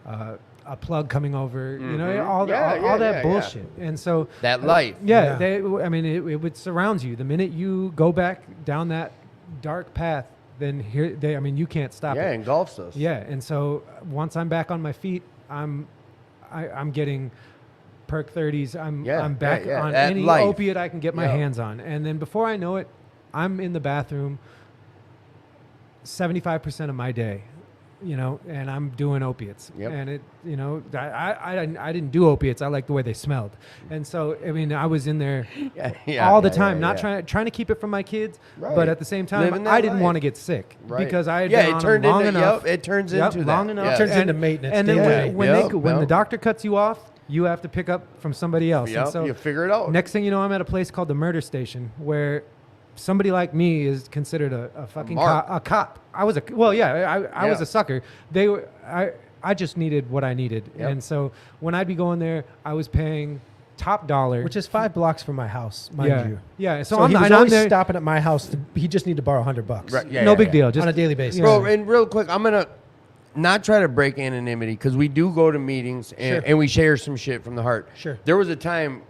a plug coming over, all that bullshit. And so That life. it would surround you. The minute you go back down that dark path, then you can't stop it. Yeah, engulfs us. Yeah, and so once I'm back on my feet, I'm getting perk 30s. I'm back on that any life. opiate I can get my hands on, and then before I know it, I'm in the bathroom 75% of my day, and I'm doing opiates. Yep. And it, I didn't do opiates. I like the way they smelled, and so I was in there all the time, trying to keep it from my kids, but at the same time, I didn't want to get sick because I had been on them long enough. It turns into long that. enough. Yeah. It turns into maintenance. And day to day. then when the doctor cuts you off, you have to pick up from somebody else. Yep, And so you figure it out. Next thing you know, I'm at a place called the Murder Station where somebody like me is considered a fucking cop. I was a sucker. I just needed what I needed. Yep. And so when I'd be going there, I was paying top dollar. Which is 5 blocks from my house, mind you. Yeah. So he was always stopping at my house. He just needed to borrow $100. Right, no big deal. Just on a daily basis. Bro, and real quick, I'm going to not try to break anonymity because we do go to meetings and we share some shit from the heart. Sure. There was a time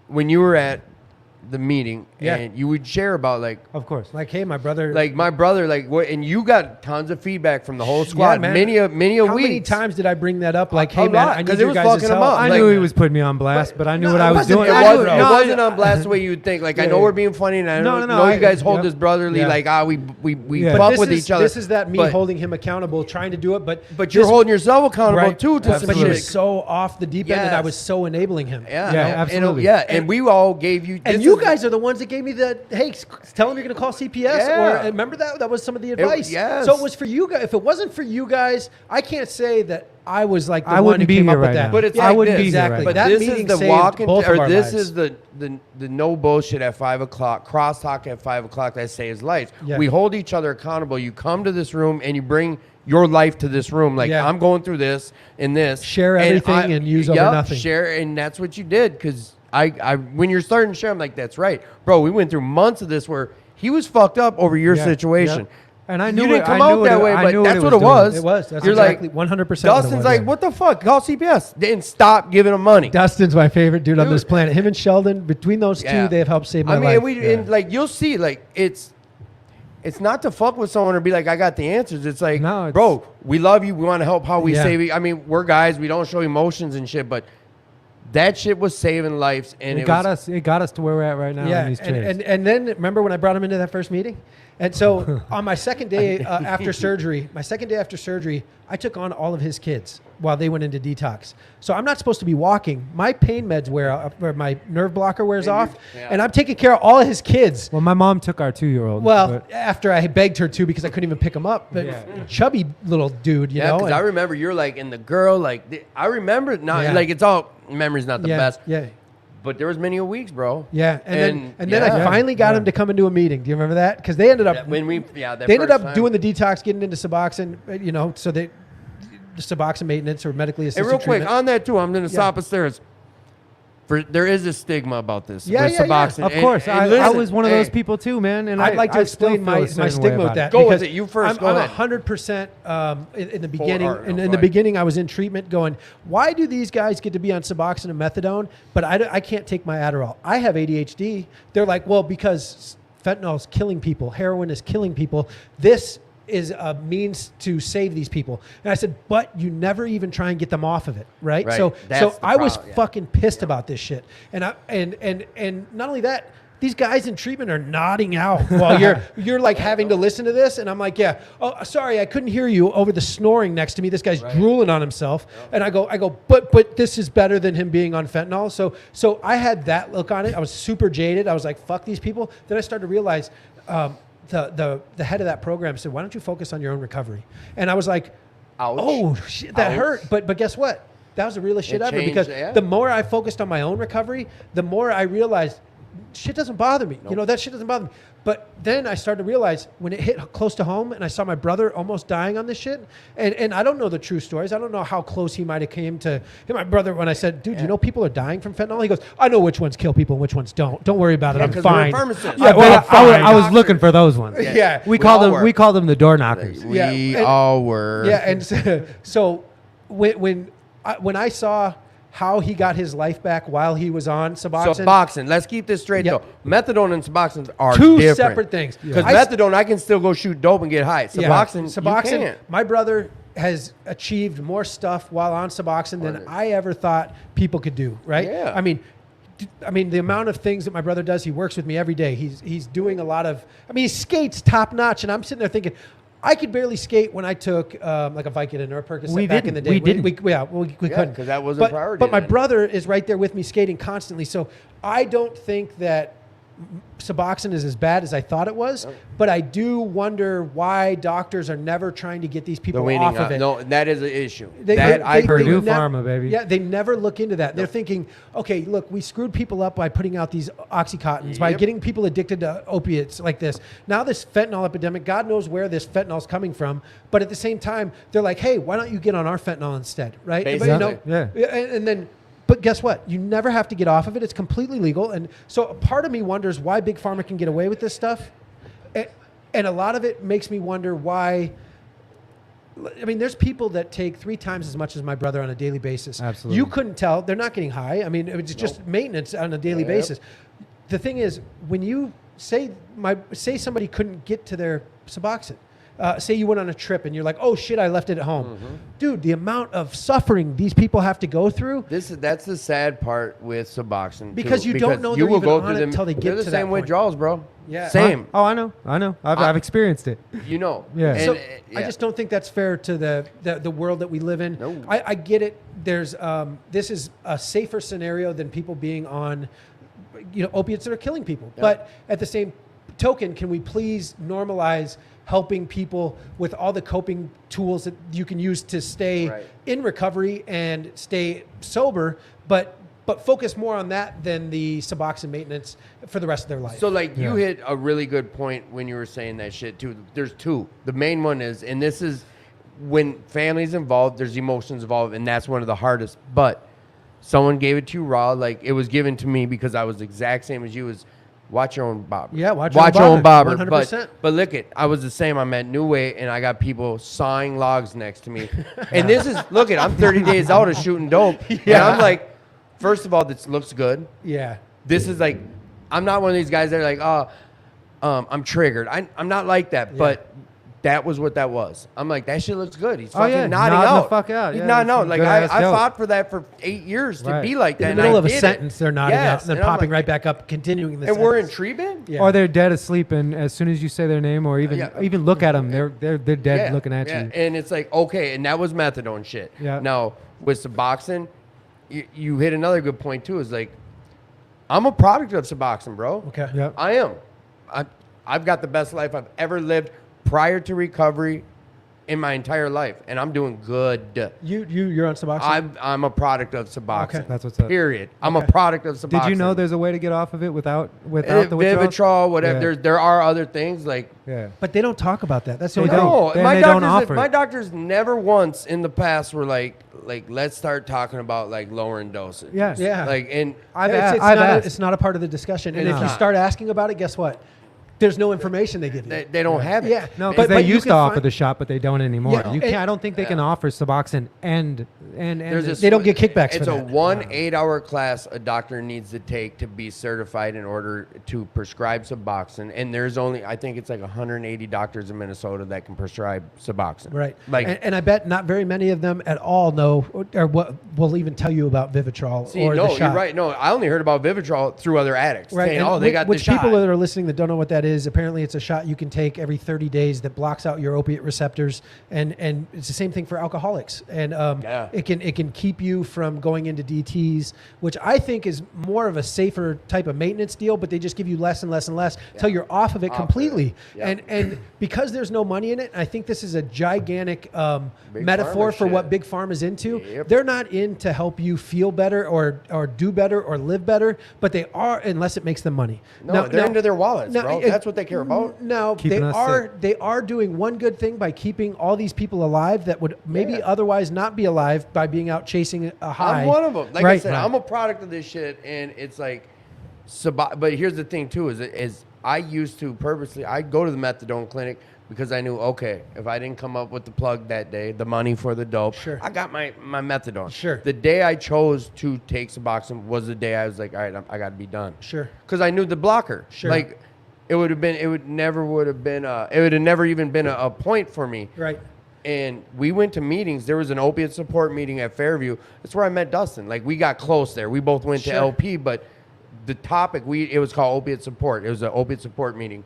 when you were at the meeting and you would share about of course, like, hey, my brother, and you got tons of feedback from the whole squad. Man. many a How week. many times did I bring that up? Like, A hey, man, lot, I 'cause need it your was guys' fucking help. him up. I Like- knew he was putting me on blast, but I knew what I was doing. It wasn't on blast the way you would think. Like, I know we're being funny, and I know you guys hold this brotherly, we But fuck this with is- each other. This is that me But- holding him accountable, trying to do it, but you're this- holding yourself accountable too to some but he shit. was so off the deep end, and I Yes. was so enabling him. Yeah, Yeah, no, absolutely. and we all gave you. And you guys are the ones that gave me the, hey, tell him you're going to call CPS. Yeah. Or remember that? That was some of the advice. yes. So it was for you guys. If it wasn't for you guys, I can't say that I was like the I one wouldn't who be came here up with right that. now. But it's Yeah, like I wouldn't this. be here exactly. right That this meeting is the saved walk both of our this lives. is the no bullshit at 5 o'clock, crosstalk at 5 o'clock that saves lives. Yeah. We hold each other accountable. You come to this room and you bring your life to this room. Like, Yeah. I'm going through this and this. Share everything and use over nothing. Share, and that's what you did. Because I when you're starting to share, I'm like, that's right. Bro, we went through months of this where he was fucked up over your situation. And I knew you didn't it, come I out knew that it, way, I but knew that's what it it was. It was. That's You're exactly like, 100%. Dustin's like, what the fuck? Call CPS. Then stop giving him money. Dustin's my favorite dude on Dude. this planet. Him and Sheldon, between those Yeah. two, they have helped save my I mean, life. and like you'll see, like it's not to fuck with someone or be like, I got the answers. It's like, No, it's- bro, we love you. We want to help how we Yeah. save you. I mean, we're guys. We don't show emotions and shit, but that shit was saving lives, and It got us to where we're at right now. Yeah, in these chairs. and then remember when I brought him into that first meeting? And so on my second day after surgery, I took on all of his kids while they went into detox. So I'm not supposed to be walking. My pain meds wear off, or my nerve blocker wears off, and I'm taking care of all of his kids. Well, my mom took our 2-year-old. Well, after I begged her to because I couldn't even pick him up. But Yeah. chubby little dude, you know. because and- I remember you're like, and the girl, like, I remember not Yeah. like it's all memory's not the yeah, best. Yeah. but there was many weeks, bro. Yeah, and then I yeah. finally got him to come into a meeting. Do you remember that? Because they ended up That they ended first up time. doing the detox, getting into Suboxone. So they the Suboxone maintenance or medically assisted And real quick treatment. on that too, I'm going to stop upstairs. There is a stigma about this. Yeah, with yeah, yeah. Suboxone. Of course, And I listen, was one of those people too, man. And I'd like to I still explain feel my a certain way stigma with about that. it. Go with because it. You first. I'm, Go I'm ahead. 100% in the beginning. Or- in no, the go ahead. beginning, I was in treatment going, why do these guys get to be on Suboxone and methadone, but I can't take my Adderall? I have ADHD. They're like, well, because fentanyl is killing people. Heroin is killing people. This is a means to save these people. And I said, but you never even try and get them off of it, right? Right. So That's the I was problem, yeah. fucking pissed about this shit. And not only that, these guys in treatment are nodding out while you're like having to listen to this, and I'm like, yeah, oh, sorry, I couldn't hear you over the snoring next to me. This guy's drooling on himself, and I go, but this is better than him being on fentanyl. So I had that look on it. I was super jaded. I was like, fuck these people. Then I started to realize the head of that program said, why don't you focus on your own recovery? And I was like, Ouch. oh shit, that Ouch. hurt. But guess what? That was the realest shit It ever, changed, because yeah. the more I focused on my own recovery, the more I realized shit doesn't bother me. You know, that shit doesn't bother me. But then I started to realize when it hit close to home and I saw my brother almost dying on this shit, and I don't know the true stories. I don't know how close he might have came to my brother when I said, dude, you know people are dying from fentanyl? He goes, I know which ones kill people and which ones don't. Don't worry about it. I'm 'cause we're fine. pharmacists. Yeah, well, fine. I was looking for those ones. Yeah. We We call all them were. we call them the door knockers. We and- all were. Yeah, and so when I saw how he got his life back while he was on Suboxone, Suboxone. Let's keep this straight Yep. though. Methadone and Suboxone are two different. separate things. Because I- methadone, I can still go shoot dope and get high. Suboxone, you can't. my brother has achieved more stuff while on Suboxone than I ever thought people could do, right? Yeah. I mean, the amount of things that my brother does, he works with me every day. He's doing a lot of, he skates top notch, and I'm sitting there thinking, I could barely skate when I took like a Vicodin or a Percocet We back in the didn't. day. We didn't. We couldn't. 'cause that wasn't a priority But my then. brother is right there with me skating constantly. So I don't think that Suboxone is as bad as I thought it was, but I do wonder why doctors are never trying to get these The people weaning off of it. No, that is an issue. They- that they- I they- heard. they Purdue nev- Pharma, baby. Yeah, they never look into that. They're thinking, okay, look, we screwed people up by putting out these Oxycontins, by Yep. getting people addicted to opiates like this. Now this fentanyl epidemic, God knows where this fentanyl's coming from, but at the same time, they're like, hey, why don't you get on our fentanyl instead, right? But, Basically. Yeah. and then, but guess what? You never have to get off of it. It's completely legal. And so a part of me wonders why Big Pharma can get away with this stuff. And a lot of it makes me wonder why. I mean, there's people that take 3 times as much as my brother on a daily basis. Absolutely. You couldn't tell. They're not getting high. I mean, it's just maintenance on a daily Yep. basis. The thing is, when you say somebody couldn't get to their Suboxone, say you went on a trip and you're like, oh shit, I left it at home. Dude, the amount of suffering these people have to go through. That's the sad part with Suboxone. Because too, you don't know you they're will even go on through it them till they get they're the to that same point. withdrawals, bro. Yeah. Same. Oh, I know. I've experienced it. You know. Yeah. And, So yeah. I just don't think that's fair to the world that we live in. No. I get it. There's this is a safer scenario than people being on, opiates that are killing people. Yeah. But at the same token, can we please normalize helping people with all the coping tools that you can use to stay Right. in recovery and stay sober, but focus more on that than the Suboxone maintenance for the rest of their life. So like you Yeah. hit a really good point when you were saying that shit too. There's two. The main one is, and this is when family's involved, there's emotions involved, and that's one of the hardest. But someone gave it to you raw, like it was given to me because I was the exact same as you. Is watch your own bobber. Yeah, watch your own bobber. 100%. But look it, I was the same. I'm at New Way, and I got people sawing logs next to me. And this is look it, I'm 30 days out of shooting dope, and I'm like, first of all, this looks good. yeah. This is like, I'm not one of these guys that are like, I'm triggered. I'm not like that, but that was what that was. I'm like, that shit looks good. He's fucking yeah, nodding nodding the out. fuck out. He's Yeah, nodding that's out. some Like good-ass I dope. fought for that for 8 years to Right. be like that. In the and middle I of a did it. sentence, they're nodding out Yes, and then and I'm popping like- right back up, continuing the And sentence. we're in treatment. Yeah. Or they're dead asleep, and as soon as you say their name, or even Yeah. even look at them, they're dead Yeah, looking at yeah. you. And it's like, okay, and that was methadone shit. Yeah. Now, with Suboxone, you hit another good point too, is like, I'm a product of Suboxone, bro. Okay. Yep. I am. I've got the best life I've ever lived prior to recovery in my entire life, and I'm doing good. You're on Suboxone. I'm a product of Suboxone. Okay. That's what's up. Period. I'm a product of Suboxone. Did you know there's a way to get off of it without the withdrawals? Vivitrol, whatever. Yeah. There are other things like. Yeah. But they don't talk about that. That's the They only thing. don't. No, They don't offer my it. doctors never once in the past were like let's start talking about like lowering dosage. Yeah. Yeah. Like and I've it's, asked. it's I've not asked. it's not a part of the discussion. And It's if you not. start asking about it, guess what? There's no information they give you. they don't have it. Yeah. No, But- because they but you used can to offer find- the shot, but they don't anymore. Yeah, You and- can't. I don't think they can offer Suboxone and There's this- They don't get kickbacks It's for a that. 1 8-hour class a doctor needs to take to be certified in order to prescribe Suboxone. And there's only, I think it's like 180 doctors in Minnesota that can prescribe Suboxone. Right. Like, and I bet not very many of them at all know or what will even tell you about Vivitrol see, or no, the shot. you're right. No, I only heard about Vivitrol through other addicts. Right. Saying, and oh, they got which the shot. people that are listening that don't know what that is, apparently it's a shot you can take every 30 days that blocks out your opiate receptors, and it's the same thing for alcoholics. And Yeah. it can keep you from going into DTs, which I think is more of a safer type of maintenance deal, but they just give you less and less and less till you're off of it Off of it. completely. Yeah. And because there's no money in it, I think this is a gigantic Big metaphor pharma for what shit. Big Pharma is into. Yep. They're not in to help you feel better or do better or live better, but they are unless it makes them money. No, they're into their wallets, bro. That's what they care about. No, Keeping us they are doing one good thing by keeping all these people alive that would maybe Yeah. otherwise not be alive by being out chasing a high. I'm one of them. Like I Right. said, I'm a product of this shit, and it's like, but here's the thing too: is I used to purposely I'd go to the methadone clinic because I knew, okay, if I didn't come up with the plug that day, the money for the dope, Sure. I got my methadone. Sure. The day I chose to take Suboxone was the day I was like, all right, I got to be done. Sure. Because I knew the blocker. Sure. Like, it would have never even been a point for me. Right. And we went to meetings. There was an opiate support meeting at Fairview. That's where I met Dustin. Like, we got close there. We both went to Sure. LP, but the topic, it was called opiate support. It was an opiate support meeting.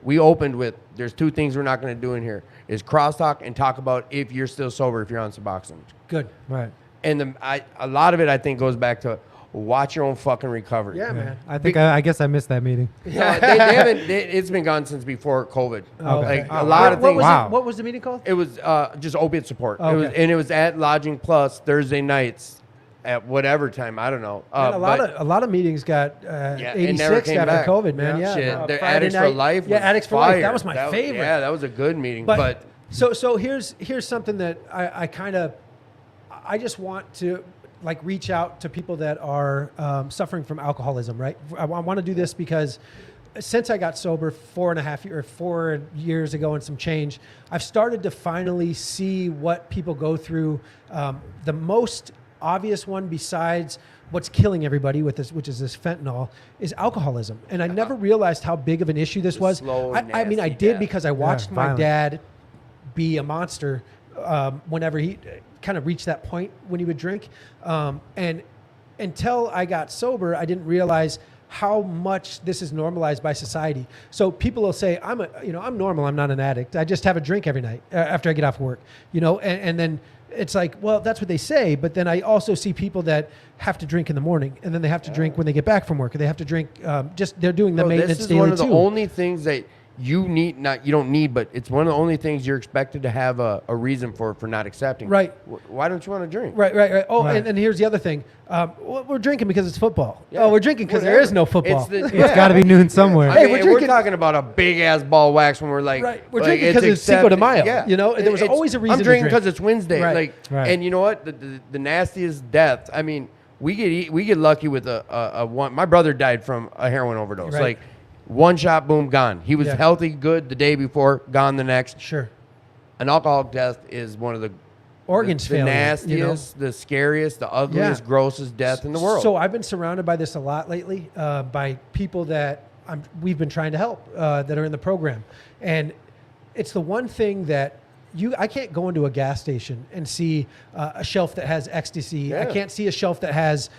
We opened with, there's two things we're not going to do in here, is crosstalk and talk about if you're still sober, if you're on Suboxone. Good. Right. And a lot of it, I think, goes back to watch your own fucking recovery. Yeah, man. I think I guess I missed that meeting. No, they haven't. It's been gone since before COVID. Okay. Like a lot of What things. was Wow. what was the meeting called? It was just opiate support. Okay. It was at Lodging Plus Thursday nights at whatever time. I don't know. Man, a lot of meetings got it never 86 came after back. COVID, man. Yeah. Shit. The Friday Addicts for night. Life. Yeah, was Addicts for Life. fire. That was my favorite. Yeah, that was a good meeting. But, But so here's something that I kind of I just want to like reach out to people that are suffering from alcoholism, right? I want to do this because since I got sober 4 years ago and some change, I've started to finally see what people go through. The most obvious one besides what's killing everybody with this, which is this fentanyl, is alcoholism. And I never realized how big of an issue this was. slow, I mean, I nasty did death. because I watched my violent. dad be a monster whenever he kind of reached that point when he would drink. And until I got sober, I didn't realize how much this is normalized by society. So people will say, I'm normal. I'm not an addict. I just have a drink every night after I get off work, and then it's like, well, that's what they say. But then I also see people that have to drink in the morning, and then they have to drink when they get back from work, or they have to drink they're doing the bro, maintenance this is daily one of the too. only things that you need. You don't need, but it's one of the only things you're expected to have a reason for not accepting. Right. Why don't you want to drink? Right. Oh, Right. And here's the other thing. Well, we're drinking because it's football. Yeah. Oh, we're drinking because there Whatever. is no football. It's got to be noon somewhere. I Hey, mean, we're we're drinking- talking about a big ass ball wax when we're like, Right. We're like, drinking because it's Cinco de accepted. Mayo. Yeah. There was always a reason I'm to drinking drink. because it's Wednesday. Right. Like, Right. and you know what? The nastiest death. I mean, we get lucky with a one. My brother died from a heroin overdose. Right. Like, one shot, boom, gone. He was Yeah. healthy, good the day before, gone the next. Sure. An alcoholic death is one of the Organs the failure. nastiest, the scariest, the ugliest, Yeah. grossest death in the world. So I've been surrounded by this a lot lately, by people that we've been trying to help that are in the program, and it's the one thing that I can't go into a gas station and see a shelf that has ecstasy. I Yeah. can't see a shelf that has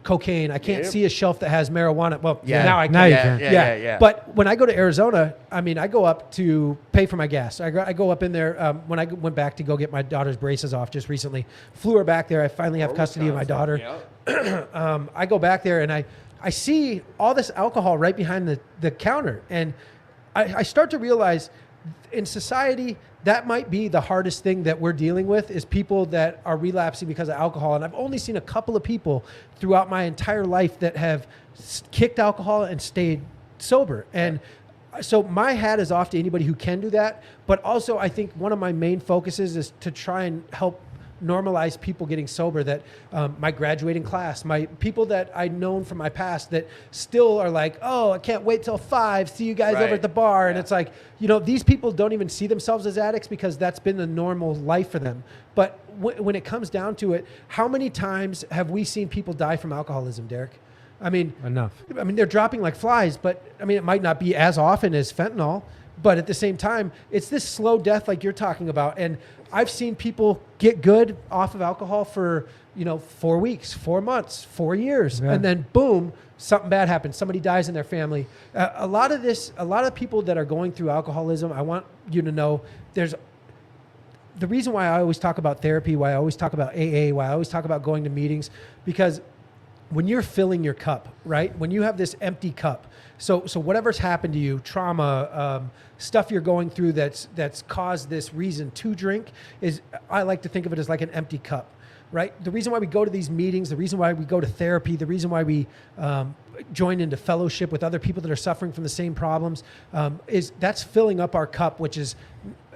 cocaine. I can't Yep. see a shelf that has marijuana. Well, Yeah. now I can. Now you yeah, can. yeah. But when I go to Arizona, I mean, I go up to pay for my gas. I go up in there when I went back to go get my daughter's braces off just recently. Flew her back there. I finally have custody of my daughter. Yeah. I go back there and I see all this alcohol right behind the counter. And I start to realize in society, that might be the hardest thing that we're dealing with is people that are relapsing because of alcohol. And I've only seen a couple of people throughout my entire life that have kicked alcohol and stayed sober. And so my hat is off to anybody who can do that. But also, I think one of my main focuses is to try and help normalize people getting sober, that my graduating class, my people that I've known from my past that still are like, oh, I can't wait till 5, see you guys over at the bar. And it's like, you know, these people don't even see themselves as addicts because that's been the normal life for them. But when it comes down to it, how many times have we seen people die from alcoholism, Derek? I mean, Enough. I mean, they're dropping like flies, but I mean, it might not be as often as fentanyl, but at the same time, it's this slow death like you're talking about. And I've seen people get good off of alcohol for, 4 weeks, 4 months, 4 years. Yeah. And then boom, something bad happens. Somebody dies in their family. A lot of people that are going through alcoholism, I want you to know the reason why I always talk about therapy, why I always talk about AA, why I always talk about going to meetings, because when you're filling your cup, right? When you have this empty cup, so whatever's happened to you, trauma, stuff you're going through that's caused this reason to drink I like to think of it as like an empty cup, right? The reason why we go to these meetings, the reason why we go to therapy, the reason why we join into fellowship with other people that are suffering from the same problems, is that's filling up our cup,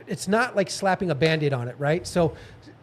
it's not like slapping a Band-Aid on it, right? So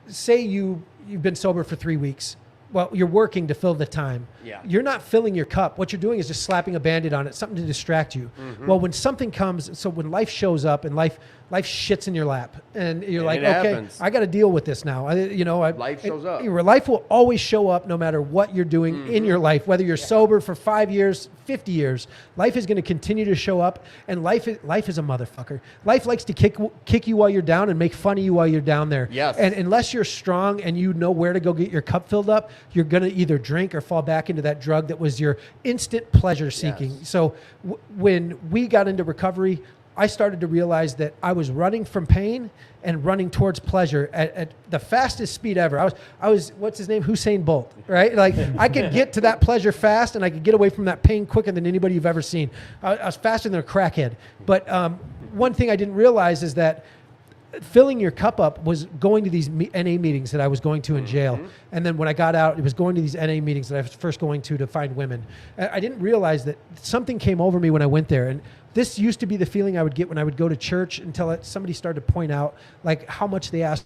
say you've been sober for 3 weeks. Well, you're working to fill the time. Yeah. You're not filling your cup. What you're doing is just slapping a Band-Aid on it, something to distract you. Mm-hmm. Well, when something comes, so when life shows up and life shits in your lap, and you're like, okay, happens. I got to deal with this now. Life shows up. Your life will always show up no matter what you're doing in your life, whether you're sober for 5 years, 50 years. Life is going to continue to show up, and life is a motherfucker. Life likes to kick you while you're down and make fun of you while you're down there. Yes. And unless you're strong and you know where to go get your cup filled up, you're going to either drink or fall back into that drug that was your instant pleasure seeking. Yes. So when we got into recovery, I started to realize that I was running from pain and running towards pleasure at the fastest speed ever. I was what's his name? Usain Bolt, right? Like I could get to that pleasure fast and I could get away from that pain quicker than anybody you've ever seen. I was faster than a crackhead. But one thing I didn't realize is that filling your cup up was going to these NA meetings that I was going to in jail. And then when I got out, it was going to these NA meetings that I was first going to find women. I didn't realize that something came over me when I went there. And this used to be the feeling I would get when I would go to church until somebody started to point out like how much they asked.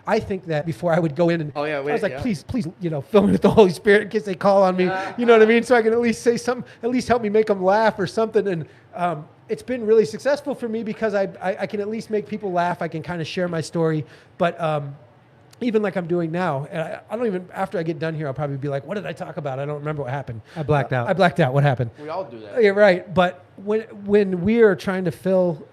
I think that before I would go in and I was like, please, fill me with the Holy Spirit in case they call on me. You know what I mean? So I can at least say something, at least help me make them laugh or something. And it's been really successful for me because I can at least make people laugh. I can kind of share my story. But even like I'm doing now, and I don't even, after I get done here, I'll probably be like, what did I talk about? I don't remember what happened. I blacked out. I blacked out. What happened? We all do that. Yeah, right. But when we are trying to fill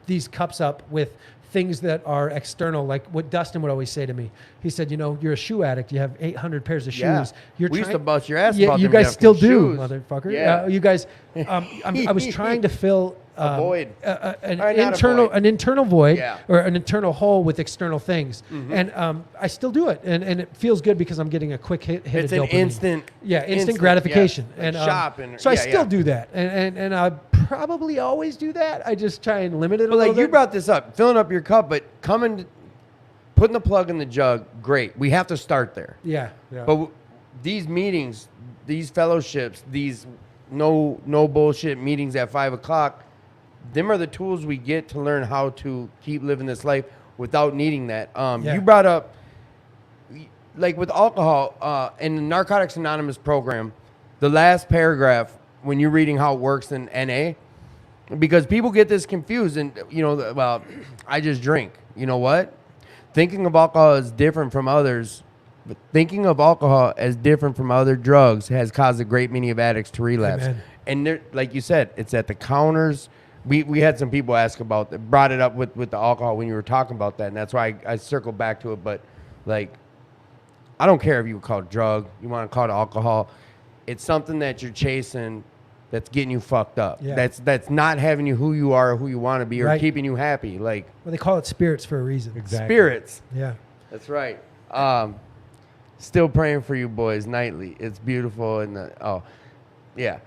these cups up with things that are external, like what Dustin would always say to me. He said, you're a shoe addict. You have 800 pairs of shoes. We used to bust your ass yeah, about you them guys still do, shoes. Motherfucker. Yeah. You guys, I was trying to fill a void. an internal void Yeah. or an internal hole with external things. And I still do it. And it feels good because I'm getting a quick hit it's of an dopamine. instant gratification. Yeah. And shop. So I still do that. And I probably always do that. I just try and limit it a little bit. You brought this up, filling up your cup, but putting the plug in the jug, great. We have to start there. Yeah. But these meetings, these fellowships, these no bullshit meetings at 5 o'clock, them are the tools we get to learn how to keep living this life without needing that. Yeah. You brought up, like with alcohol, in the Narcotics Anonymous program, the last paragraph, when you're reading how it works in NA, because people get this confused and, well, I just drink. You know what? Thinking of alcohol as different from others, but thinking of alcohol as different from other drugs has caused a great many of addicts to relapse. Amen. And like you said, it's at the counters. We had some people ask about that, brought it up with the alcohol when you were talking about that, and that's why I circled back to it. But, like, I don't care if you call it drug, you want to call it alcohol. It's something that you're chasing that's getting you fucked up. Yeah. That's not having you who you are or who you want to be or Right. keeping you happy. Like, Well, they call it spirits for a reason. Exactly. spirits. Yeah. That's right. Still praying for you boys nightly. It's beautiful. Yeah.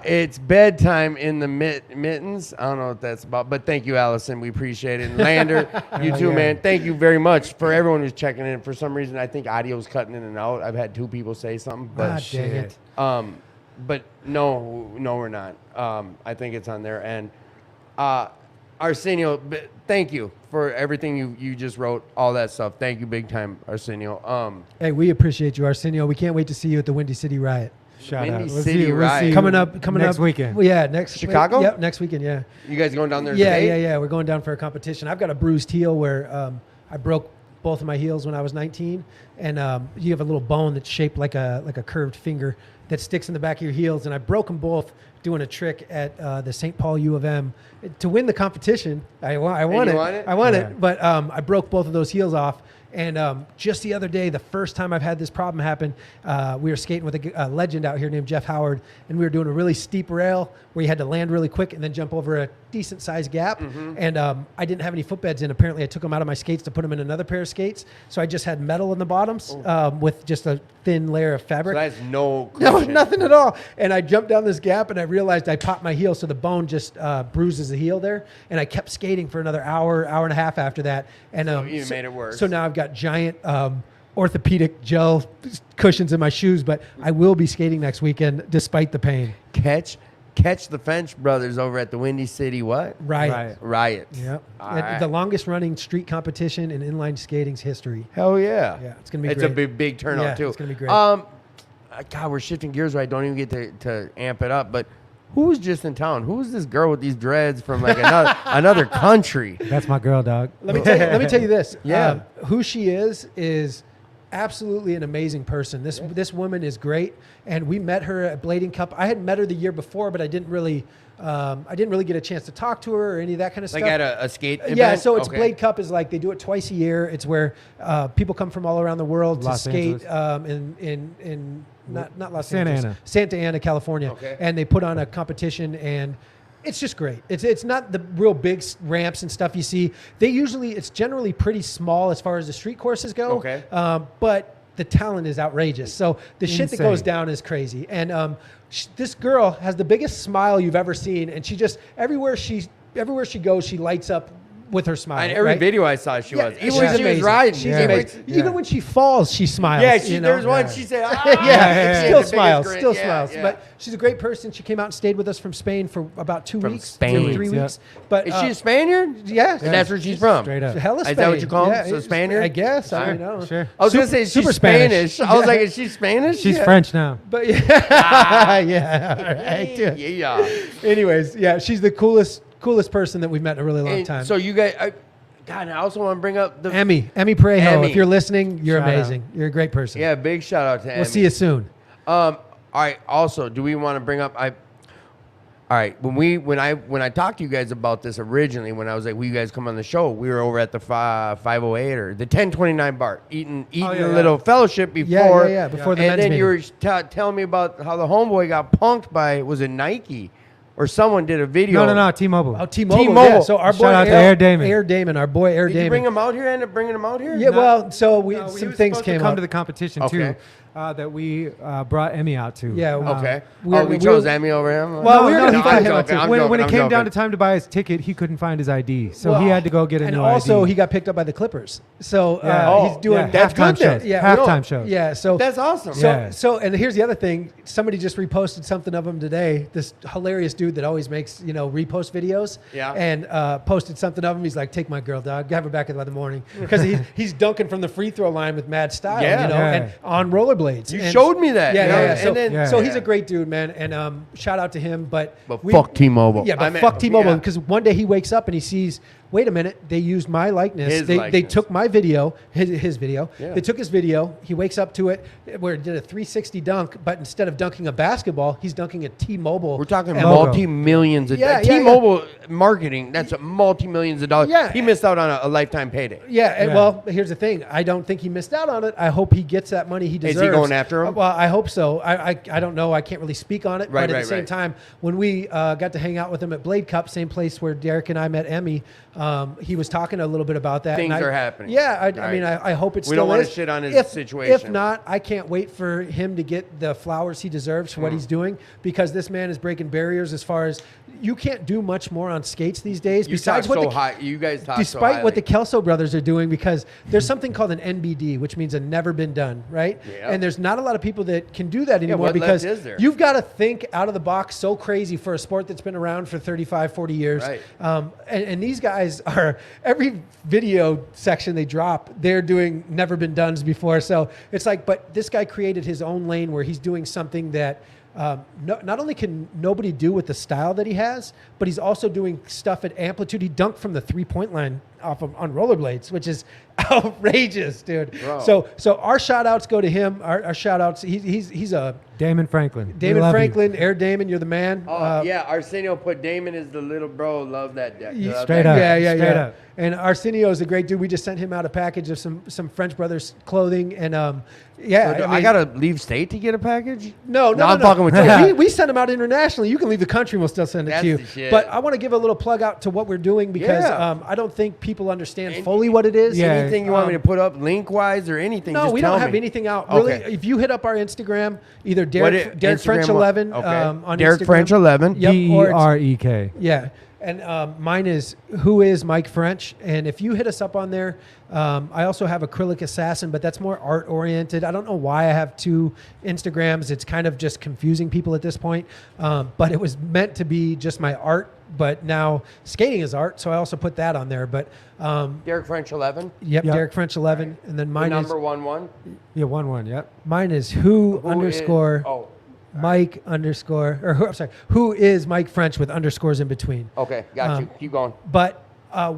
It's bedtime in the mittens. I don't know what that's about, but thank you, Allison. We appreciate it. And Lander, you too, yeah. man. Thank you very much for everyone who's checking in. For some reason, I think audio's cutting in and out. I've had 2 people say something, but God dang it. but no, we're not. I think it's on their end. Arsenio, thank you for everything you just wrote, all that stuff. Thank you big time, Arsenio. Hey, we appreciate you, Arsenio. We can't wait to see you at the Windy City Riot. Shout Windy out. City Riot. Coming up next weekend. Well, yeah, next Chicago? Yep, next weekend. Yeah. You guys going down there Yeah, today? yeah. We're going down for a competition. I've got a bruised heel where I broke both of my heels when I was 19, and you have a little bone that's shaped like a curved finger that sticks in the back of your heels, and I broke them both doing a trick at the St. Paul U of M to win the competition. I won you it. won it? I won Yeah. it, but I broke both of those heels off. And just the other day, the first time I've had this problem happen, we were skating with a legend out here named Jeff Howard, and we were doing a really steep rail where you had to land really quick and then jump over a decent-sized gap. Mm-hmm. And I didn't have any footbeds in. Apparently, I took them out of my skates to put them in another pair of skates. So I just had metal in the bottoms with just a thin layer of So fabric. that's no No, cushion. nothing at all. And I jumped down this gap, and I realized I popped my heel, so the bone just bruises the heel there. And I kept skating for another hour and a half after that. And So you made it worse. So now I've got giant orthopedic gel cushions in my shoes, but I will be skating next weekend despite the pain. Catch the French brothers over at the Windy City what? Riot. Riot. Yep. All And right. the longest running street competition in inline skating's history. Hell yeah. Yeah, it's gonna be It's great. a big turnout Yeah, too. it's gonna be great. God, we're shifting gears where I don't even get to amp it up, but who was just in town? Who was this girl with these dreads from like another country? That's my girl, dog. Let me tell you this. Yeah. Who she is absolutely an amazing person. This woman is great, and we met her at Blading Cup. I had met her the year before, but I didn't really get a chance to talk to her or any of that kind of Like stuff. at a skate event? Yeah, so it's Okay. Blade Cup is like they do it twice a year. It's where people come from all around the world Los to skate Angeles. in not Los Santa Angeles, Ana. Santa Ana, California, Okay. and they put on a competition and. It's just great. It's not the real big ramps and stuff you see. It's generally pretty small as far as the street courses go. Okay. But the talent is outrageous. So the shit that Insane. goes down is crazy. And this girl has the biggest smile you've ever seen, and she just everywhere she goes, she lights up with her smile. And every right? video I saw, she was. Even she's when she was amazing. riding. She's Yeah. amazing. Yeah. Even when she falls, she smiles. Yeah, you know? there's one, Yeah. she said, ah! Yeah, She still had the smiles, biggest still grin. smiles. Yeah. But she's a great person. She came out and stayed with us from Spain for about 2 From weeks, Spain. 3 Yeah. weeks. But Is she a Spaniard? yes, And that's where she's from. Straight up. hella Spain. Is that what you call them? Yeah, So it's- Spaniard? I guess. I Sure. don't know. Sure. I was going to say, she's super Spanish. Spanish. I was like, is she Spanish? She's Yeah. French now. But yeah, yeah. All right, dude. Yeah. Anyways, yeah, she's the coolest person that we've met in a really long And time. so you guys, God, I also want to bring up the Emmy Parejo, Emmy. if you're listening, you're Shout out. amazing. You're a great person. Yeah, big shout out to Emmy. We'll see you soon. All right. Also, do we want to bring up? All right. When I talked to you guys about this originally, when I was like, "Will you guys come on the show?" We were over at the 508 or the 1029 bar, eating yeah, a yeah. little fellowship before. Yeah, before the and men's then you meeting. were telling me about how the homeboy got punked by, was it Nike or someone did a video? No, T-Mobile. Oh, T-Mobile. T-Mobile. Yeah. So our boy Shout out to Air Damon. Our boy Air Did Damon. you bring him out here? End up bringing him out here? Yeah, well, so No, he some was things supposed came to come up. to the competition Okay. too. that we brought Emmy out to. Yeah, Okay. we- we we- chose Emmy over him? Well, we were gonna No, fly I'm him out joking, too. I'm when joking, it I'm came down joking. to time to buy his ticket, he couldn't find his ID, so he Well, had to go get a and new also ID. he got picked up by the Clippers. So Yeah. he's doing yeah, that's halftime good then. shows. Yeah, halftime shows. Yeah, so That's awesome. So, Yeah. so, and here's the other thing. Somebody just reposted something of him today. This hilarious dude that always makes, repost videos. Yeah. And posted something of him. He's like, "Take my girl, dog. Have her back by the morning." Because he's dunking from the free throw line with mad style, Yeah. Yeah. and on rollerblades. You And- showed me that. Yeah, you know, yeah, yeah. and So, then- so he's Yeah. a great dude, man. And shout out to him. But fuck T-Mobile. Yeah, but I mean, fuck T-Mobile. yeah. Because one day he wakes up and he sees, wait a minute, they used my likeness. His They likeness. took my video, his video. Yeah. They took his video. He wakes up to it where it did a 360 dunk, but instead of dunking a basketball, he's dunking a T-Mobile. We're talking and- logo. multi-millions of Yeah, yeah, T-Mobile marketing. That's a multi-millions of dollars. Yeah. He missed out on a lifetime payday. Yeah, and Yeah. well, here's the thing. I don't think he missed out on it. I hope he gets that money he he deserves. going after him? Well, I hope so. I don't know. I can't really speak on it. Right, but at right, the same right. time, when we got to hang out with him at Blade Cup, same place where Derek and I met Emmy, he was talking a little bit about that. Things and are happening. Yeah, I Right. mean, I hope it We still don't wanna is. shit on his If situation. not, I can't wait for him to get the flowers he deserves for what he's doing, because this man is breaking barriers as far as you can't do much more on skates these days. You besides talk what so the high. You guys talk so despite what the highly. Kelso brothers are doing, because there's something called an NBD, which means a never been done, right? Yeah. And there's not a lot of people that can do that anymore what because left is there? you've got to think out of the box so crazy for a sport that's been around for 35, 40 years. Right. And these guys are, every video section they drop, they're doing never been dones before. So it's like, but this guy created his own lane where he's doing something that not only can nobody do with the style that he has, but he's also doing stuff at amplitude. He dunked from the 3-point line on rollerblades, which is outrageous, dude. Bro. So our shout outs go to him. Our shout outs. He's a Damon Franklin. We Damon love you. Franklin, Air Damon. You're the man. Oh, yeah, Arsenio put Damon as the little bro. Love that. Love Straight that. up. Yeah. Straight up. And Arsenio is a great dude. We just sent him out a package of some French Brothers clothing, and yeah, So I mean- gotta leave state to get a package. No, I'm fucking with you. Yeah, we send them out internationally. You can leave the country, and we'll still send it That's to you. the shit. But I want to give a little plug out to what we're doing because Yeah. I don't think people understand And- fully what it is. Yeah. Anything you want me to put up link wise or anything? No, just we tell don't have me. anything out. Really, Okay. if you hit up our Instagram, either What Derek it- Derek French Instagram, 11 okay. on Derek Instagram. French 11. Yep, or it's- DREK. Yeah. And mine is Who is Mike French? And if you hit us up on there, I also have Acrylic Assassin, but that's more art oriented. I don't know why I have two Instagrams. It's kind of just confusing people at this point. But it was meant to be just my art. But now skating is art, so I also put that on there. But Derek French 11. yep, Yep. Derek French 11, and then The mine is number 11. Yeah, 1-1. Yep. mine is who Who underscore is- oh, Mike underscore or who, I'm sorry, who is Mike French with underscores in between. okay, got you. Keep going. But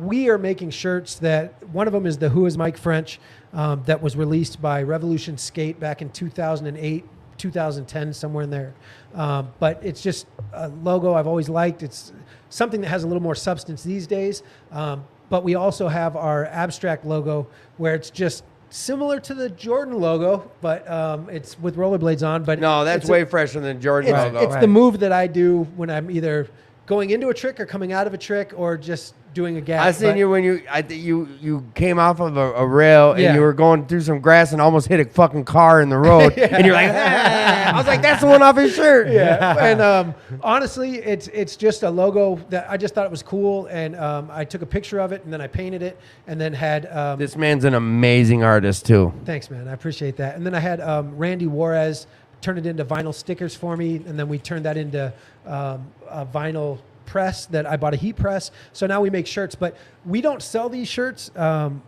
we are making shirts that one of them is the Who is Mike French that was released by Revolution Skate back in 2008, 2010, somewhere in there. But it's just a logo I've always liked. It's something that has a little more substance these days. But we also have our abstract logo where it's just similar to the Jordan logo, but it's with rollerblades on. But No, that's it's way fresher than Jordan it's, logo. it's the move that I do when I'm either going into a trick or coming out of a trick or just doing a gap. I seen But- you when you came off of a rail and Yeah. you were going through some grass and almost hit a fucking car in the road and you're like, ah. I was like, that's the one off his shirt. Yeah, and honestly, it's just a logo that I just thought it was cool, and I took a picture of it and then I painted it, and then had This man's an amazing artist too. thanks, man, I appreciate that. And then I had Randy Juarez turn it into vinyl stickers for me, and then we turned that into a vinyl press that I bought a heat press. So now we make shirts, but we don't sell these shirts.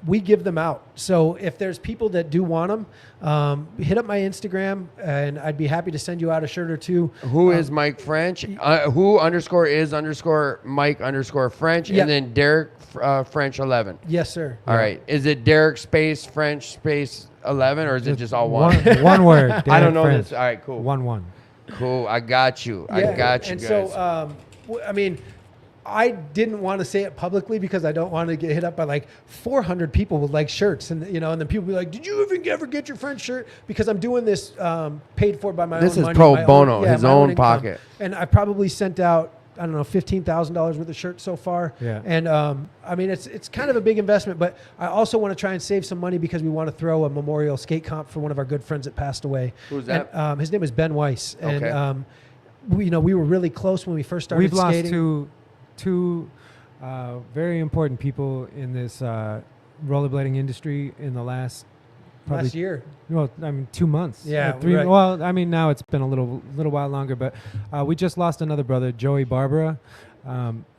We give them out. So if there's people that do want them, hit up my Instagram and I'd be happy to send you out a shirt or two. Who is Mike French? Who underscore is underscore Mike underscore French, Yeah. and then Derek French 11. Yes, sir. All right. Is it Derek space French space 11 or is it just all one? One word. I don't Derek know French. this. All right, cool. 1-1. Cool. I got you. I got you and guys. so, I mean, I didn't want to say it publicly because I don't want to get hit up by like 400 people with like shirts, and and then people be like, "Did you ever get your French shirt?" Because I'm doing this paid for by my This own is money, pro my bono, his my own income. pocket. And I probably sent out I don't know, $15,000 worth of shirts so far. Yeah. And I mean, it's kind of a big investment, but I also want to try and save some money because we want to throw a memorial skate comp for one of our good friends that passed away. Who's that? And, his name is Ben Weiss. And Okay. we were really close when we first started We've lost skating. two very important people in this rollerblading industry in the last probably Last year. Well, I mean, 2 months. Yeah, 3. right. Well, I mean, now it's been a little while longer, but we just lost another brother, Joey Barbara,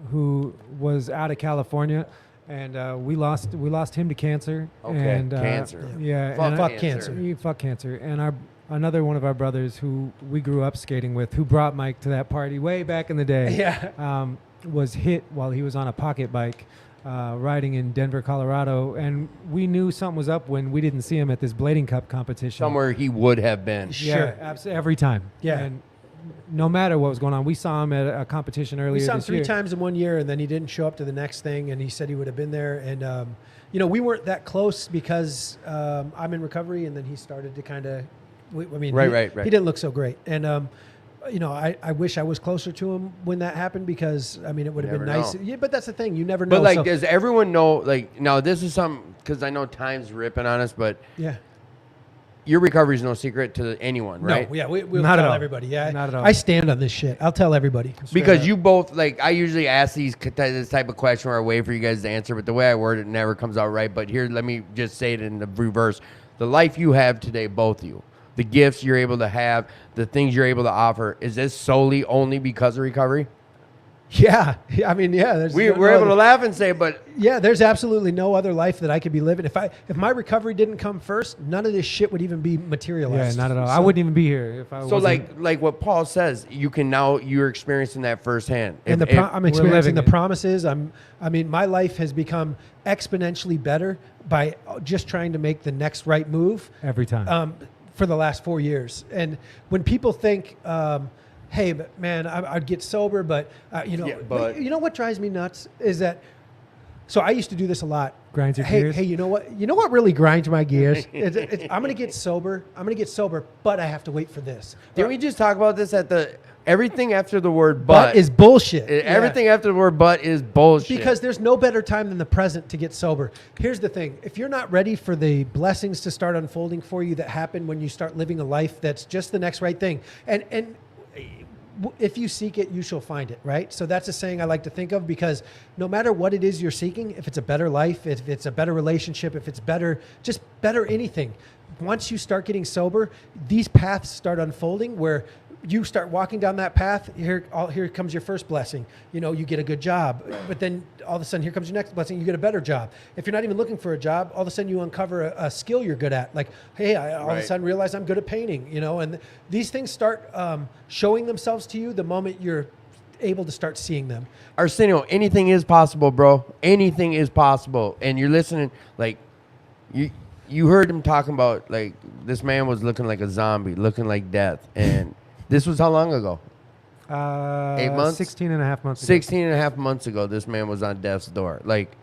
who was out of California, and we lost him to cancer. Okay, and, cancer. Yeah, Fuck and Fuck cancer. cancer. fuck cancer. And another one of our brothers who we grew up skating with, who brought Mike to that party way back in the day, Yeah. was hit while he was on a pocket bike. Riding in Denver, Colorado, and we knew something was up when we didn't see him at this Blading Cup competition. Somewhere he would have been. Yeah, Sure. absolutely, every time. Yeah. And no matter what was going on, we saw him at a competition earlier We saw him this 3 year. times in 1 year, and then he didn't show up to the next thing, and he said he would have been there. And, we weren't that close because I'm in recovery, and then he started to kind of, Right. He didn't look so great. And, I wish I was closer to him when that happened because, I mean, it would have been Never nice. know. Yeah, but that's the thing. You never know. But like, So- does everyone know? Like, now this is something because I know time's ripping on us, but yeah. your recovery is no secret to anyone, right? No, yeah, we'll Not at tell all. everybody. Yeah, Not at all. I stand on this shit. I'll tell everybody. Straight Because up. you both like, I usually ask this type of question or I wait for you guys to answer, but the way I word it never comes out right. But here, let me just say it in the reverse: the life you have today, both of you, the gifts you're able to have, the things you're able to offer, is this solely only because of recovery? Yeah, I mean, yeah. There's We're no able other- to laugh and say, but Yeah, there's absolutely no other life that I could be living. If my recovery didn't come first, none of this shit would even be Yeah, materialized. not at all. So- I wouldn't even be here if I so wasn't. like what Paul says, you're experiencing that firsthand. And If- I'm we're experiencing living the it. promises. I mean, my life has become exponentially better by just trying to make the next right move. Every time. For the last 4 years. And when people think, hey, but man, I'd get sober, but Yeah, but- you know what drives me nuts is that. So I used to do this a lot. Grinds your hey, gears? Hey, you know what? You know what really grinds my gears? I'm gonna get sober. But I have to wait for this. Didn't we just talk about this at everything after the word But is bullshit. everything after the word but is bullshit. Because there's no better time than the present to get sober. Here's the thing. If you're not ready for the blessings to start unfolding for you that happen when you start living a life that's just the next right thing, and if you seek it, you shall find it, right? So that's a saying I like to think of because no matter what it is you're seeking, if it's a better life, if it's a better relationship, if it's better, just better anything, once you start getting sober, these paths start unfolding where you start walking down that path. Here comes your first blessing. You get a good job, but then all of a sudden, here comes your next blessing. You get a better job. If you're not even looking for a job, all of a sudden you uncover a skill you're good at. Like, hey, I all of a Right. sudden realize I'm good at painting. And these things start showing themselves to you the moment you're able to start seeing them. Arsenio, anything is possible, bro. Anything is possible. And you're listening, like, you heard him talking about, like, this man was looking like a zombie, looking like death. And this was how long ago? 8 months? 16 and a half months ago. 16 and a half months ago, this man was on death's door. Like,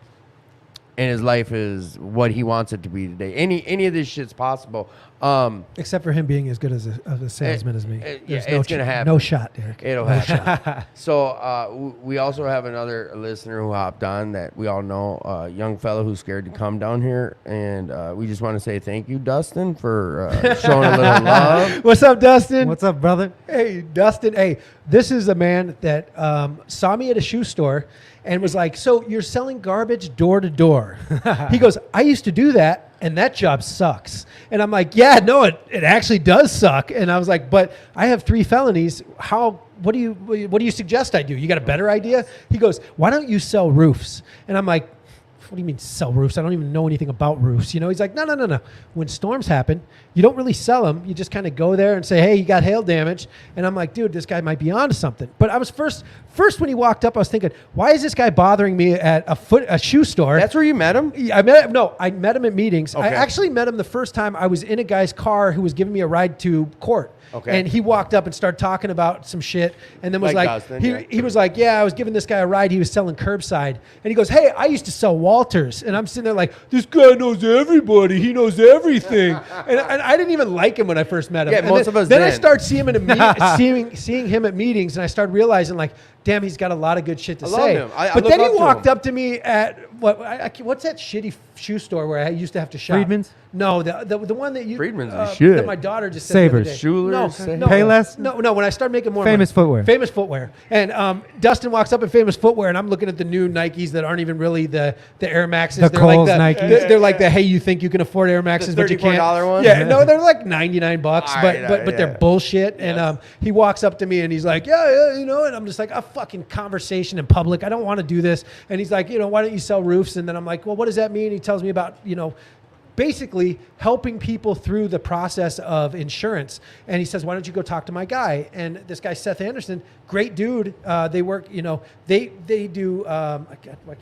and his life is what he wants it to be today. Any of this shit's possible. Except for him being as good as a salesman as me. yeah, There's it's gonna happen. No shot, Derek. It'll happen. So we also have another listener who hopped on that we all know, a young fellow who's scared to come down here, and we just want to say thank you, Dustin, for showing a little love. What's up, Dustin? What's up, brother? Hey, Dustin. Hey, this is a man that saw me at a shoe store and was like, so you're selling garbage door to door. He goes, I used to do that, and that job sucks. And I'm like, yeah, no, it actually does suck. And I was like, but I have 3 felonies. What do you suggest I do? You got a better idea? He goes, why don't you sell roofs? And I'm like, what do you mean sell roofs? I don't even know anything about roofs. He's like, no. When storms happen, you don't really sell them. You just kind of go there and say, hey, you got hail damage. And I'm like, dude, this guy might be onto something. But I was first when he walked up, I was thinking, why is this guy bothering me at a shoe store? That's where you met him? I met him at meetings. I Okay. actually met him the first time I was in a guy's car who was giving me a ride to court. Okay. And he walked up and started talking about some shit, and then was Like like, Dustin, yeah. he was like, yeah, I was giving this guy a ride. He was selling curbside, and he goes, hey, I used to sell wall Walters. And I'm sitting there like, this guy knows everybody. He knows everything. And I didn't even like him when I first met him. Yeah, And most then, of us Then I didn't. start seeing him seeing him at meetings, and I started realizing like, damn, he's got a lot of good shit to I love say. him. I But look then he up to walked him. up to me at what's that shitty shoe store where I used to have to shop? Friedman's? No, the one that you Friedman's is shit. that my daughter just said the other Savers. day. Schuler's, No, Payless? no. When I started making more Famous money. Footwear. Famous Footwear. And Dustin walks up at Famous Footwear, and I'm looking at the new Nikes that aren't even really the Air Maxes. The they're Kohl's like Nikes. They're like the hey, you think you can afford Air Maxes, The but you can't. $34 ones? Yeah, no, they're like $99, Alright, but they're yeah. bullshit. And he walks up to me and he's like, yeah, you know, and I'm just like, a fucking conversation in public. I don't want to do this. And he's like, you know, why don't you sell roofs? And then I'm like, well, what does that mean? He tells me about, you know, basically helping people through the process of insurance. And he says, why don't you go talk to my guy? And this guy, Seth Anderson, great dude. They work, you know, they do, I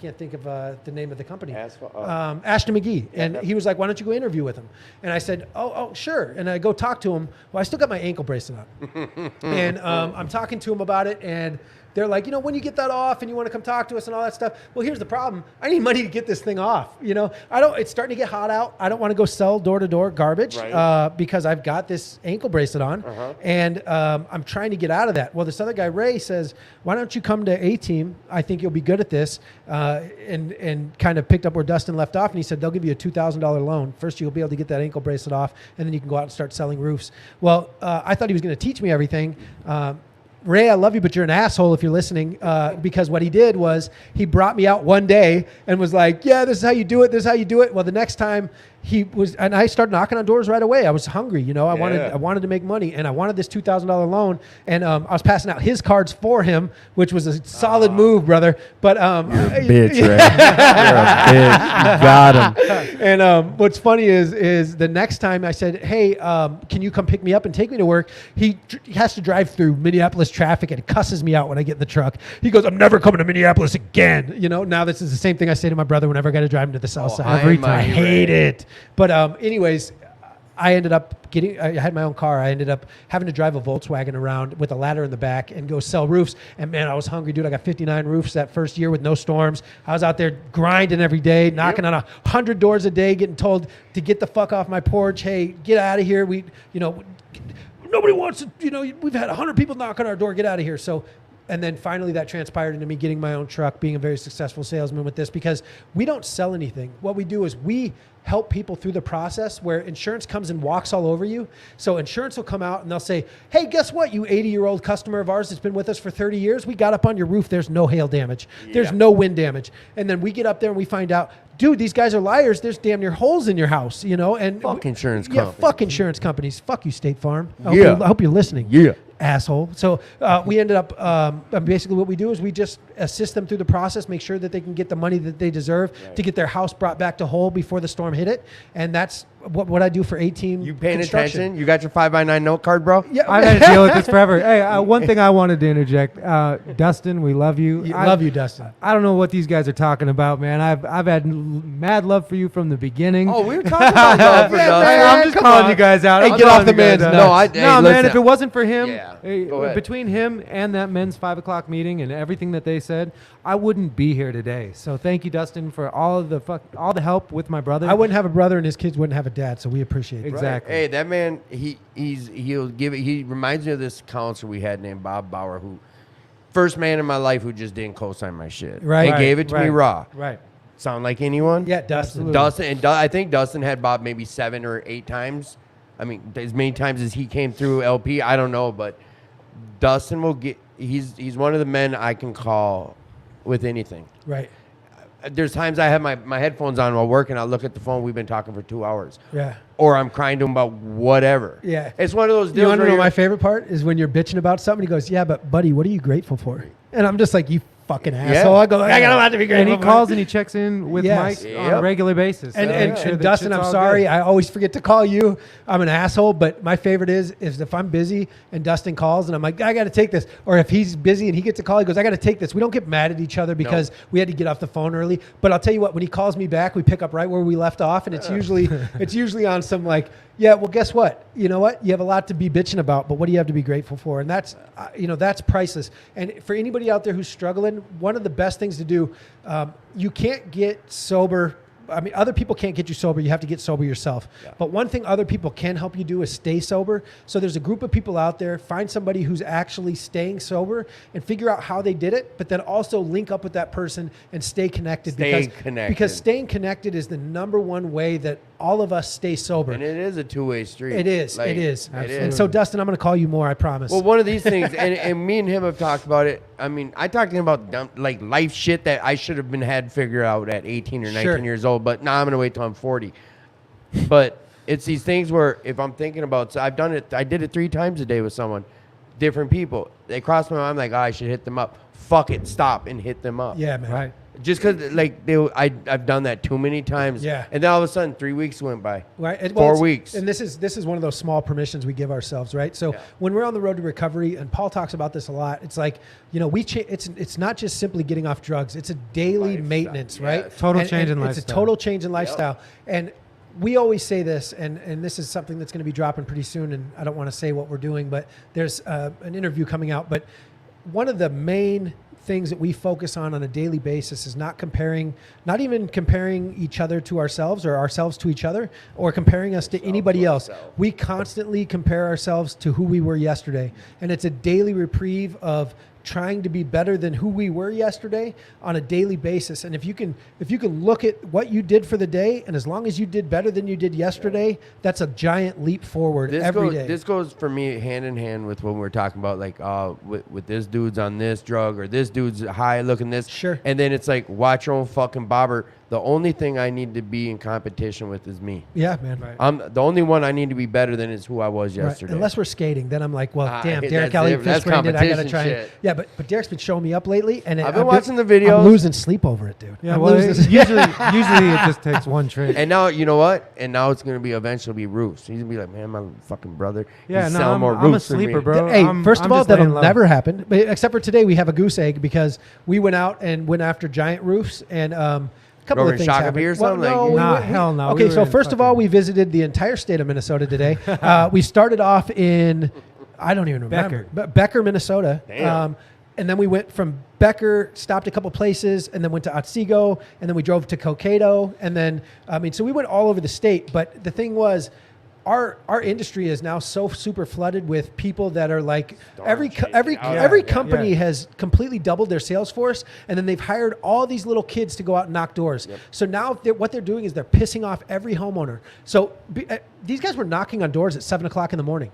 can't think of the name of the company. Ashton McGee. And he was like, why don't you go interview with him? And I said, oh, sure. And I go talk to him. Well, I still got my ankle bracelet on. And I'm talking to him about it. And they're like, you know, when you get that off and you want to come talk to us and all that stuff. Well, here's the problem. I need money to get this thing off. You know, it's starting to get hot out. I don't want to go sell door to door garbage because I've got this ankle bracelet on and I'm trying to get out of that. Well, this other guy, Ray, says, why don't you come to A-Team? I think you'll be good at this. And kind of picked up where Dustin left off. And he said, they'll give you a $2,000 loan. First, you'll be able to get that ankle bracelet off and then you can go out and start selling roofs. Well, I thought he was going to teach me everything. Ray, I love you, but you're an asshole if you're listening, because what he did was he brought me out one day and was like, yeah, this is how you do it. This is how you do it. Well, the next time and I started knocking on doors right away. I was hungry, you know, I wanted to make money and I wanted this $2,000 loan. And I was passing out his cards for him, which was a solid move, brother. But You're a bitch, Ray. You're a bitch. You got him. And what's funny is the next time I said, hey, can you come pick me up and take me to work? He has to drive through Minneapolis traffic and cusses me out when I get in the truck. He goes, I'm never coming to Minneapolis again. You know, now this is the same thing I say to my brother whenever I got to drive him to the south side. Every time. I hate it. But anyways, I ended up I had my own car. I ended up having to drive a Volkswagen around with a ladder in the back and go sell roofs. And man, I was hungry, dude. I got 59 roofs that first year with no storms. I was out there grinding every day, knocking on 100 doors a day, getting told to get the fuck off my porch. Hey, get out of here. Nobody wants to, you know, we've had 100 people knock on our door. Get out of here. So, and then finally that transpired into me getting my own truck, being a very successful salesman with this, because we don't sell anything. What we do is we help people through the process where insurance comes and walks all over you. So insurance will come out and they'll say, hey, guess what? You 80-year-old customer of ours that's been with us for 30 years, we got up on your roof. There's no hail damage. There's no wind damage. And then we get up there and we find out, dude, these guys are liars. There's damn near holes in your house, you know? And Fuck insurance Yeah, companies. fuck insurance companies. Fuck you, State Farm. I hope you're listening. Yeah. Asshole. So we ended up, basically what we do is we just assist them through the process, make sure that they can get the money that they deserve to get their house brought back to whole before the storm hit it. And that's what I do for A-Team You paying construction. attention? You got your 5x9 note card, bro? Yeah, I've had to deal with this forever. Hey, one thing I wanted to interject. Dustin, we love you. love you, Dustin. I don't know what these guys are talking about, man. I've had mad love for you from the beginning. Oh, we were talking about love for Yeah, Dustin. Hey, I'm just come calling on. you guys out. Hey, I'm get off calling the you guys man's out. nuts. No, No, man, listen. if it wasn't for him, Yeah, go ahead. between him and that men's 5 o'clock meeting and everything that they said, I wouldn't be here today. So thank you, Dustin, for all the help with my brother. I wouldn't have a brother and his kids wouldn't have a dad, so we appreciate it. Exactly. Hey, that man, he'll give it. He reminds me of this counselor we had named Bob Bauer, who first man in my life who just didn't co-sign my shit. Right. He gave it to me raw. Right. Sound like anyone? Yeah, Dustin. Absolutely. I think Dustin had Bob maybe 7 or 8 times. I mean, as many times as he came through LP, I don't know, but Dustin will get. He's one of the men I can call with anything. Right. There's times I have my headphones on while working. I'll look at the phone. We've been talking for 2 hours. Yeah. Or I'm crying to him about whatever. Yeah. It's one of those deals You want to where know you're- my favorite part is when you're bitching about something. He goes, yeah, but buddy, what are you grateful for? And I'm just like, you fucking asshole. I go, I got a lot to be grateful And he for. calls and he checks in with Yes. Mike on a regular basis. And, to and, make sure and that Dustin, shit's I'm all sorry. good. I always forget to call you. I'm an asshole. But my favorite is if I'm busy and Dustin calls and I'm like, I got to take this. Or if he's busy and he gets a call, he goes, I got to take this. We don't get mad at each other because we had to get off the phone early. But I'll tell you what, when he calls me back, we pick up right where we left off. And it's usually on some like, yeah, well, guess what? you know what? You have a lot to be bitching about, but what do you have to be grateful for? And that's, that's priceless. And for anybody out there who's struggling, one of the best things to do, you can't get sober. I mean, other people can't get you sober. You have to get sober yourself. Yeah. But one thing other people can help you do is stay sober. So there's a group of people out there. Find somebody who's actually staying sober and figure out how they did it, but then also link up with that person and stay connected. Because staying connected is the number one way that all of us stay sober. And it is a two-way street. It is. It is. And so, Dustin, I'm going to call you more, I promise. Well, one of these things, and me and him have talked about it. I mean, I talked to him about like life shit that I should have had figured out at 18 or 19 years old, but now I'm going to wait till I'm 40. But it's these things where if I'm thinking about, so I've done it, I did it 3 times a day with someone, different people. They cross my mind, I'm like, I should hit them up. Fuck it, stop and hit them up. Yeah, man. Right. Just because, like, I've done that too many times. Yeah. And then all of a sudden, 3 weeks went by. Right. 4 weeks. And this is one of those small permissions we give ourselves, right? So when we're on the road to recovery, and Paul talks about this a lot, it's like, it's not just simply getting off drugs. It's a daily maintenance, right? Yes. Total change in lifestyle. It's a total change in lifestyle. Yep. And we always say this, and this is something that's going to be dropping pretty soon, and I don't want to say what we're doing, but there's an interview coming out. But one of the main things that we focus on a daily basis is not even comparing each other to ourselves or ourselves to each other or comparing us to anybody else. We constantly compare ourselves to who we were yesterday. And it's a daily reprieve of trying to be better than who we were yesterday on a daily basis. And if you can look at what you did for the day, and as long as you did better than you did yesterday, that's a giant leap forward every day. This goes for me hand in hand with when we're talking about like with this dude's on this drug or this dude's high looking this. Sure. And then it's like, watch your own fucking bobber. The only thing I need to be in competition with is me. Yeah, man. Right. I'm the only one I need to be better than is who I was yesterday. Right. Unless we're skating, then I'm like, well, damn, Derek that's Ellie it. That's fist-brained it. I gotta competition try. shit. Yeah, but Derek's been showing me up lately, and I've been watching the videos. I'm losing sleep over it, dude. Yeah, I'm well, losing usually it just takes one trick. And now, you know what? And now it's going to be eventually be roofs. He's going to be like, man, my fucking brother. Yeah, he's no, selling more I'm a roofs than me. sleeper, bro. Hey, first of all, just laying that'll low. never happen. But except for today, we have a goose egg because we went out and went after giant roofs and a couple Over of in things happened. Shakopee or something? Well, Like- hell no. Okay, We were so in first of all, we visited the entire state of Minnesota today. We started off in, I don't even remember, Becker, Minnesota. Damn. And then we went from Becker, stopped a couple places, and then went to Otsego, and then we drove to Cokato, and then so we went all over the state. But the thing was, our industry is now so super flooded with people that are like every company has completely doubled their sales force, and then they've hired all these little kids to go out and knock doors. Yep. So now what they're doing is they're pissing off every homeowner. So these guys were knocking on doors at 7:00 in the morning.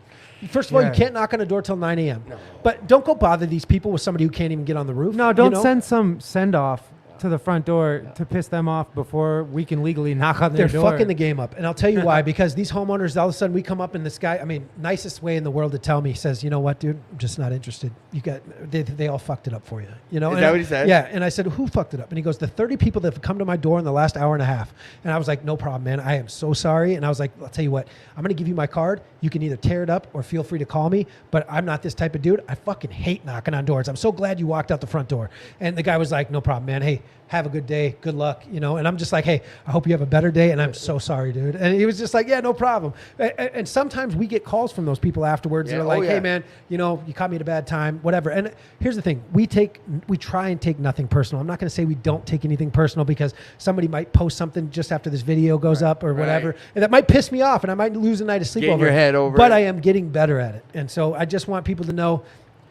First of all, you can't knock on a door till 9 a.m. No. But don't go bother these people with somebody who can't even get on the roof. No, don't send some send-off to the front door to piss them off before we can legally knock on their door. They're fucking the game up. And I'll tell you why. Because these homeowners, all of a sudden we come up and this guy, nicest way in the world to tell me, says, you know what, dude, I'm just not interested. They all fucked it up for you. You know? Is that what he said? Yeah. And I said, who fucked it up? And he goes, the 30 people that have come to my door in the last hour and a half. And I was like, no problem, man. I am so sorry. And I was like, I'll tell you what, I'm going to give you my card. You can either tear it up or feel free to call me. But I'm not this type of dude. I fucking hate knocking on doors. I'm so glad you walked out the front door. And the guy was like, no problem, man. Hey, have a good day. Good luck. You know, and I'm just like, hey, I hope you have a better day. And I'm so sorry, dude. And he was just like, yeah, no problem. And sometimes we get calls from those people afterwards that are like, hey, man, you know, you caught me at a bad time, whatever. And here's the thing. We try and take nothing personal. I'm not going to say we don't take anything personal because somebody might post something just after this video goes up or whatever. And that might piss me off and I might lose a night of sleep over your it. head over But it. I am getting better at it. And so I just want people to know,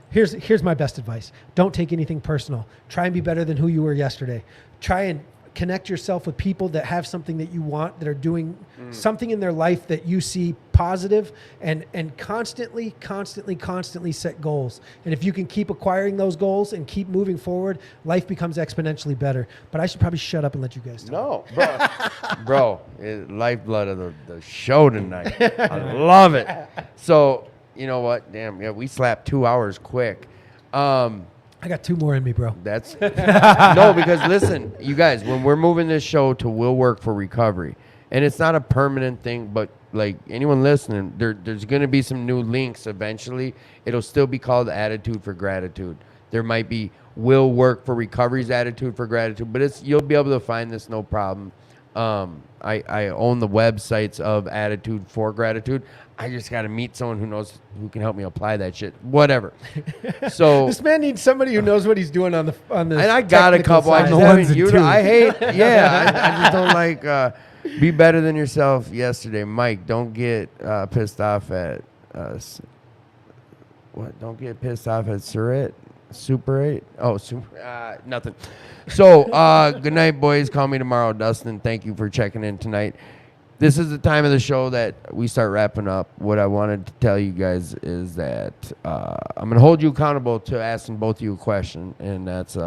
here's my best advice. Don't take anything personal. Try and be better than who you were yesterday. Try and connect yourself with people that have something that you want, that are doing something in their life that you see positive, and constantly set goals. And if you can keep acquiring those goals and keep moving forward, life becomes exponentially better. But I should probably shut up and let you guys talk. No, bro, lifeblood of the show tonight. I love it. So, you know what? Damn, yeah, we slapped 2 hours quick. I got 2 more in me, bro. That's no, because listen, you guys, when we're moving this show to Will Work for Recovery, and it's not a permanent thing, but like anyone listening, there's going to be some new links eventually. It'll still be called Attitude for Gratitude. There might be Will Work for Recovery's Attitude for Gratitude, but you'll be able to find this no problem. I own the websites of Attitude for Gratitude. I just got to meet someone who can help me apply that shit. Whatever. So This man needs somebody who knows what he's doing on the and I got a technical couple. I side. just the haven't ones and used. twos. I hate. Yeah, I just don't like. Be better than yourself yesterday, Mike. Don't get pissed off at what? Don't get pissed off at Super 8. Oh, nothing. So, good night, boys. Call me tomorrow, Dustin. Thank you for checking in tonight. This is the time of the show that we start wrapping up. What I wanted to tell you guys is that I'm going to hold you accountable to asking both of you a question, and that's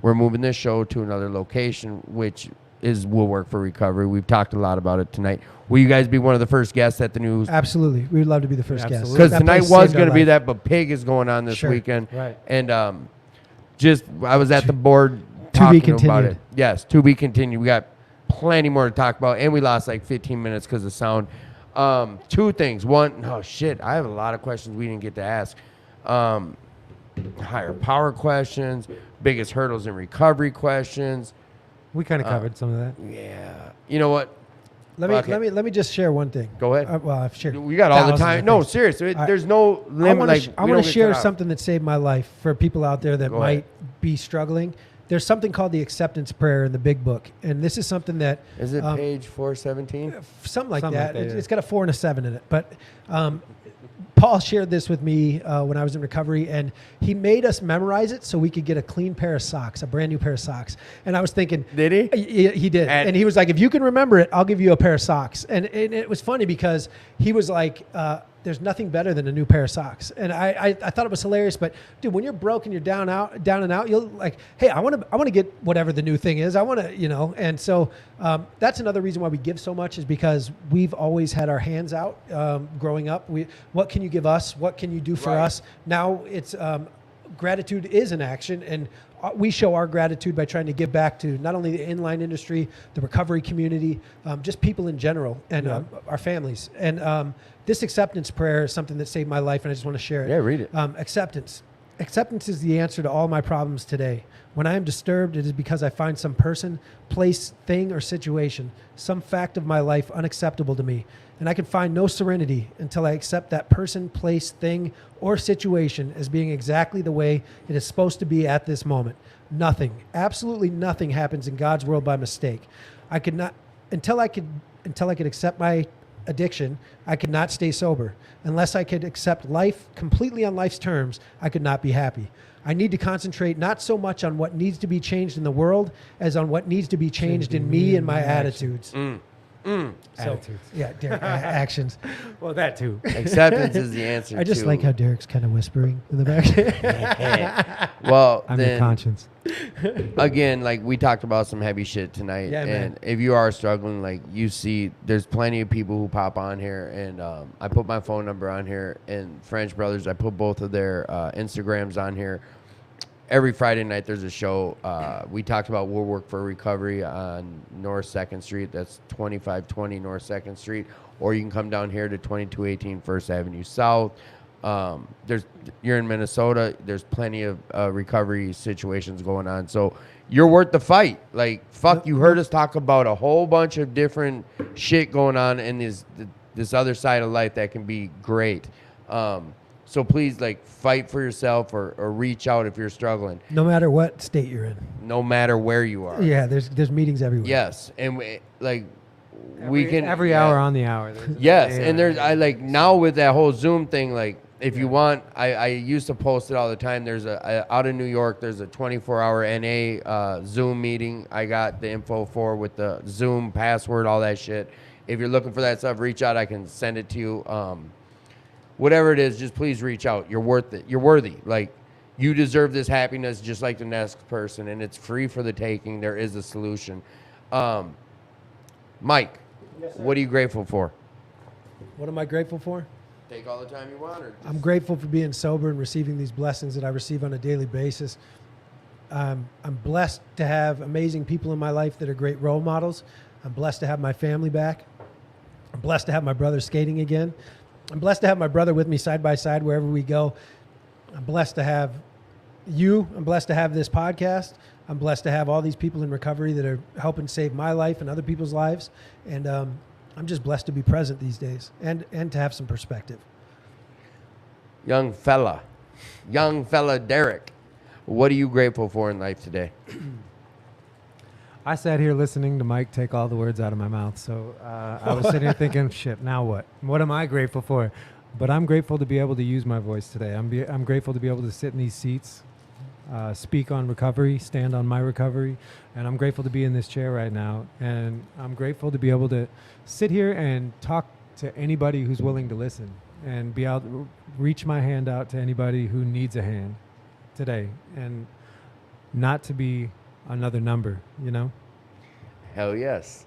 we're moving this show to another location, which will work for recovery. We've talked a lot about it tonight. Will you guys be one of the first guests at the news? Absolutely. We'd love to be the first guest. Absolutely. Because That tonight place was saved going our to be life. that, but Pig is going on this Sure. weekend. Right. And I was at the board To be talking about continued. it. Yes, to be continued. We got plenty more to talk about, and we lost like 15 minutes because of sound. Two things. One, oh shit, I have a lot of questions we didn't get to ask. Higher power questions, biggest hurdles in recovery questions. We kind of covered some of that. Yeah. You know what? Let me just share one thing. Go ahead. Well, I've shared. We got all the thousands of time. No, things. seriously, I- there's no I limit. want Like, to we don't get share cut out. something that saved my life for people out there that Go might ahead. be struggling. There's something called the acceptance prayer in the Big Book, and this is something that Is it page 417? something like Something that. like that, yeah. It's got a 4 and a 7 in it. But Paul shared this with me when I was in recovery, and he made us memorize it so we could get a clean pair of socks, a brand new pair of socks. And I was thinking, Did he? He did. And- And he was like, if you can remember it, I'll give you a pair of socks. And it was funny because he was like, there's nothing better than a new pair of socks. And I thought it was hilarious. But dude, when you're broke and you're down and out, you'll like, hey, I want to get whatever the new thing is. I want to, And so that's another reason why we give so much is because we've always had our hands out growing up. What can you give us? What can you do for Right. us? Now it's gratitude is an action, and we show our gratitude by trying to give back to not only the inline industry, the recovery community, just people in general, and our families. And this acceptance prayer is something that saved my life, and I just want to share it. Yeah, read it. Acceptance. Acceptance is the answer to all my problems today. When I am disturbed, it is because I find some person, place, thing, or situation, some fact of my life unacceptable to me. And I can find no serenity until I accept that person, place, thing, or situation as being exactly the way it is supposed to be at this moment. Nothing, absolutely nothing happens in God's world by mistake. I could not, until I could accept my addiction, I could not stay sober. Unless I could accept life completely on life's terms, I could not be happy. I need to concentrate not so much on what needs to be changed in the world as on what needs to be changed in me and my attitudes. So, Attitudes. yeah, Derek, actions. Well, that too. Acceptance is the answer. I just to- like how Derek's kind of whispering in the back. Well, I'm your then conscience. again, like we talked about some heavy shit tonight, Yeah, man. and if you are struggling, like you see, there's plenty of people who pop on here, and I put my phone number on here, and French Brothers, I put both of their Instagrams on here. Every Friday night there's a show. We talked about We'll Work for Recovery on North 2nd Street. That's 2520 North 2nd Street. Or you can come down here to 2218 First Avenue South. You're in Minnesota. There's plenty of recovery situations going on. So you're worth the fight. Like, fuck, you heard us talk about a whole bunch of different shit going on in this other side of life that can be great. So please, like, fight for yourself or reach out if you're struggling, No matter what state you're in. no matter where you are. Yeah, there's meetings everywhere. Yes, and we can every hour on the hour. Yes, Yeah. and there's now with that whole Zoom thing, like if you want, I used to post it all the time. There's out in New York, there's a 24-hour NA Zoom meeting. I got the info for with the Zoom password, all that shit. If you're looking for that stuff, reach out. I can send it to you. Whatever it is, just please reach out. You're worth it. You're worthy. Like, you deserve this happiness just like the next person, and it's free for the taking. There is a solution. Mike, what are you grateful for? What am I grateful for? Take all the time you want. Or I'm grateful for being sober and receiving these blessings that I receive on a daily basis. I'm blessed to have amazing people in my life that are great role models. I'm blessed to have my family back. I'm blessed to have my brother skating again. I'm blessed to have my brother with me side by side wherever we go. I'm blessed to have you. I'm blessed to have this podcast. I'm blessed to have all these people in recovery that are helping save my life and other people's lives. And I'm just blessed to be present these days and to have some perspective. Young fella Derek, what are you grateful for in life today? I sat here listening to Mike take all the words out of my mouth. So I was sitting here thinking, shit, now what? What am I grateful for? But I'm grateful to be able to use my voice today. I'm grateful to be able to sit in these seats, speak on recovery, stand on my recovery. And I'm grateful to be in this chair right now. And I'm grateful to be able to sit here and talk to anybody who's willing to listen and be able to reach my hand out to anybody who needs a hand today and not to be another number, you know? Hell yes.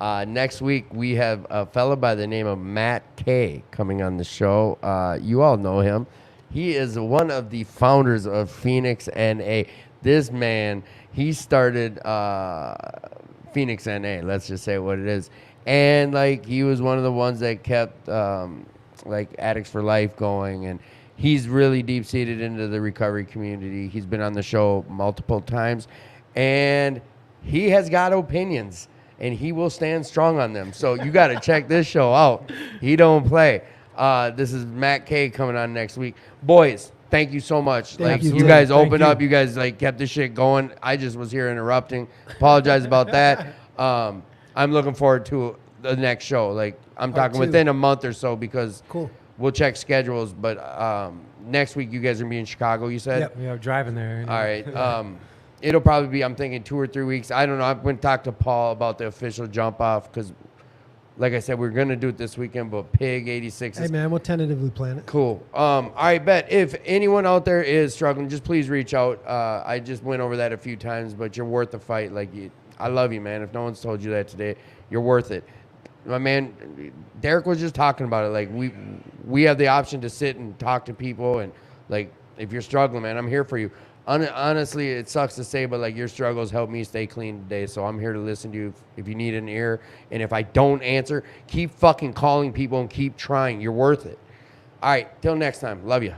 Next week, we have a fella by the name of Matt K coming on the show. You all know him. He is one of the founders of Phoenix NA. This man, he started Phoenix NA, let's just say what it is. And, like, he was one of the ones that kept, like, Addicts for Life going. And he's really deep-seated into the recovery community. He's been on the show multiple times. And he has got opinions. And he will stand strong on them. So you got to check this show out. He don't play. This is Matt K coming on next week. Boys, thank you so much. Thank you you. guys Thank opened you. up. You guys like kept this shit going. I just was here interrupting. Apologize about that. I'm looking forward to the next show. Like I'm Part talking 2. within a month or so because Cool. we'll check schedules. But next week you guys are gonna be in Chicago. You said. Yep. Yeah, driving there. All right. It'll probably be, I'm thinking 2 or 3 weeks. I don't know. I'm going to talk to Paul about the official jump off because, like I said, we're going to do it this weekend, but Pig 86 Hey, is man, we'll tentatively plan it. cool. All right, Bet. If anyone out there is struggling, just please reach out. I just went over that a few times, but you're worth the fight. I love you, man. If no one's told you that today, you're worth it. My man, Derek was just talking about it. Like, we have the option to sit and talk to people, and, like, if you're struggling, man, I'm here for you. Honestly, it sucks to say, but like your struggles help me stay clean today. So I'm here to listen to you if you need an ear. And if I don't answer, keep fucking calling people and keep trying. You're worth it. All right. Till next time. Love you.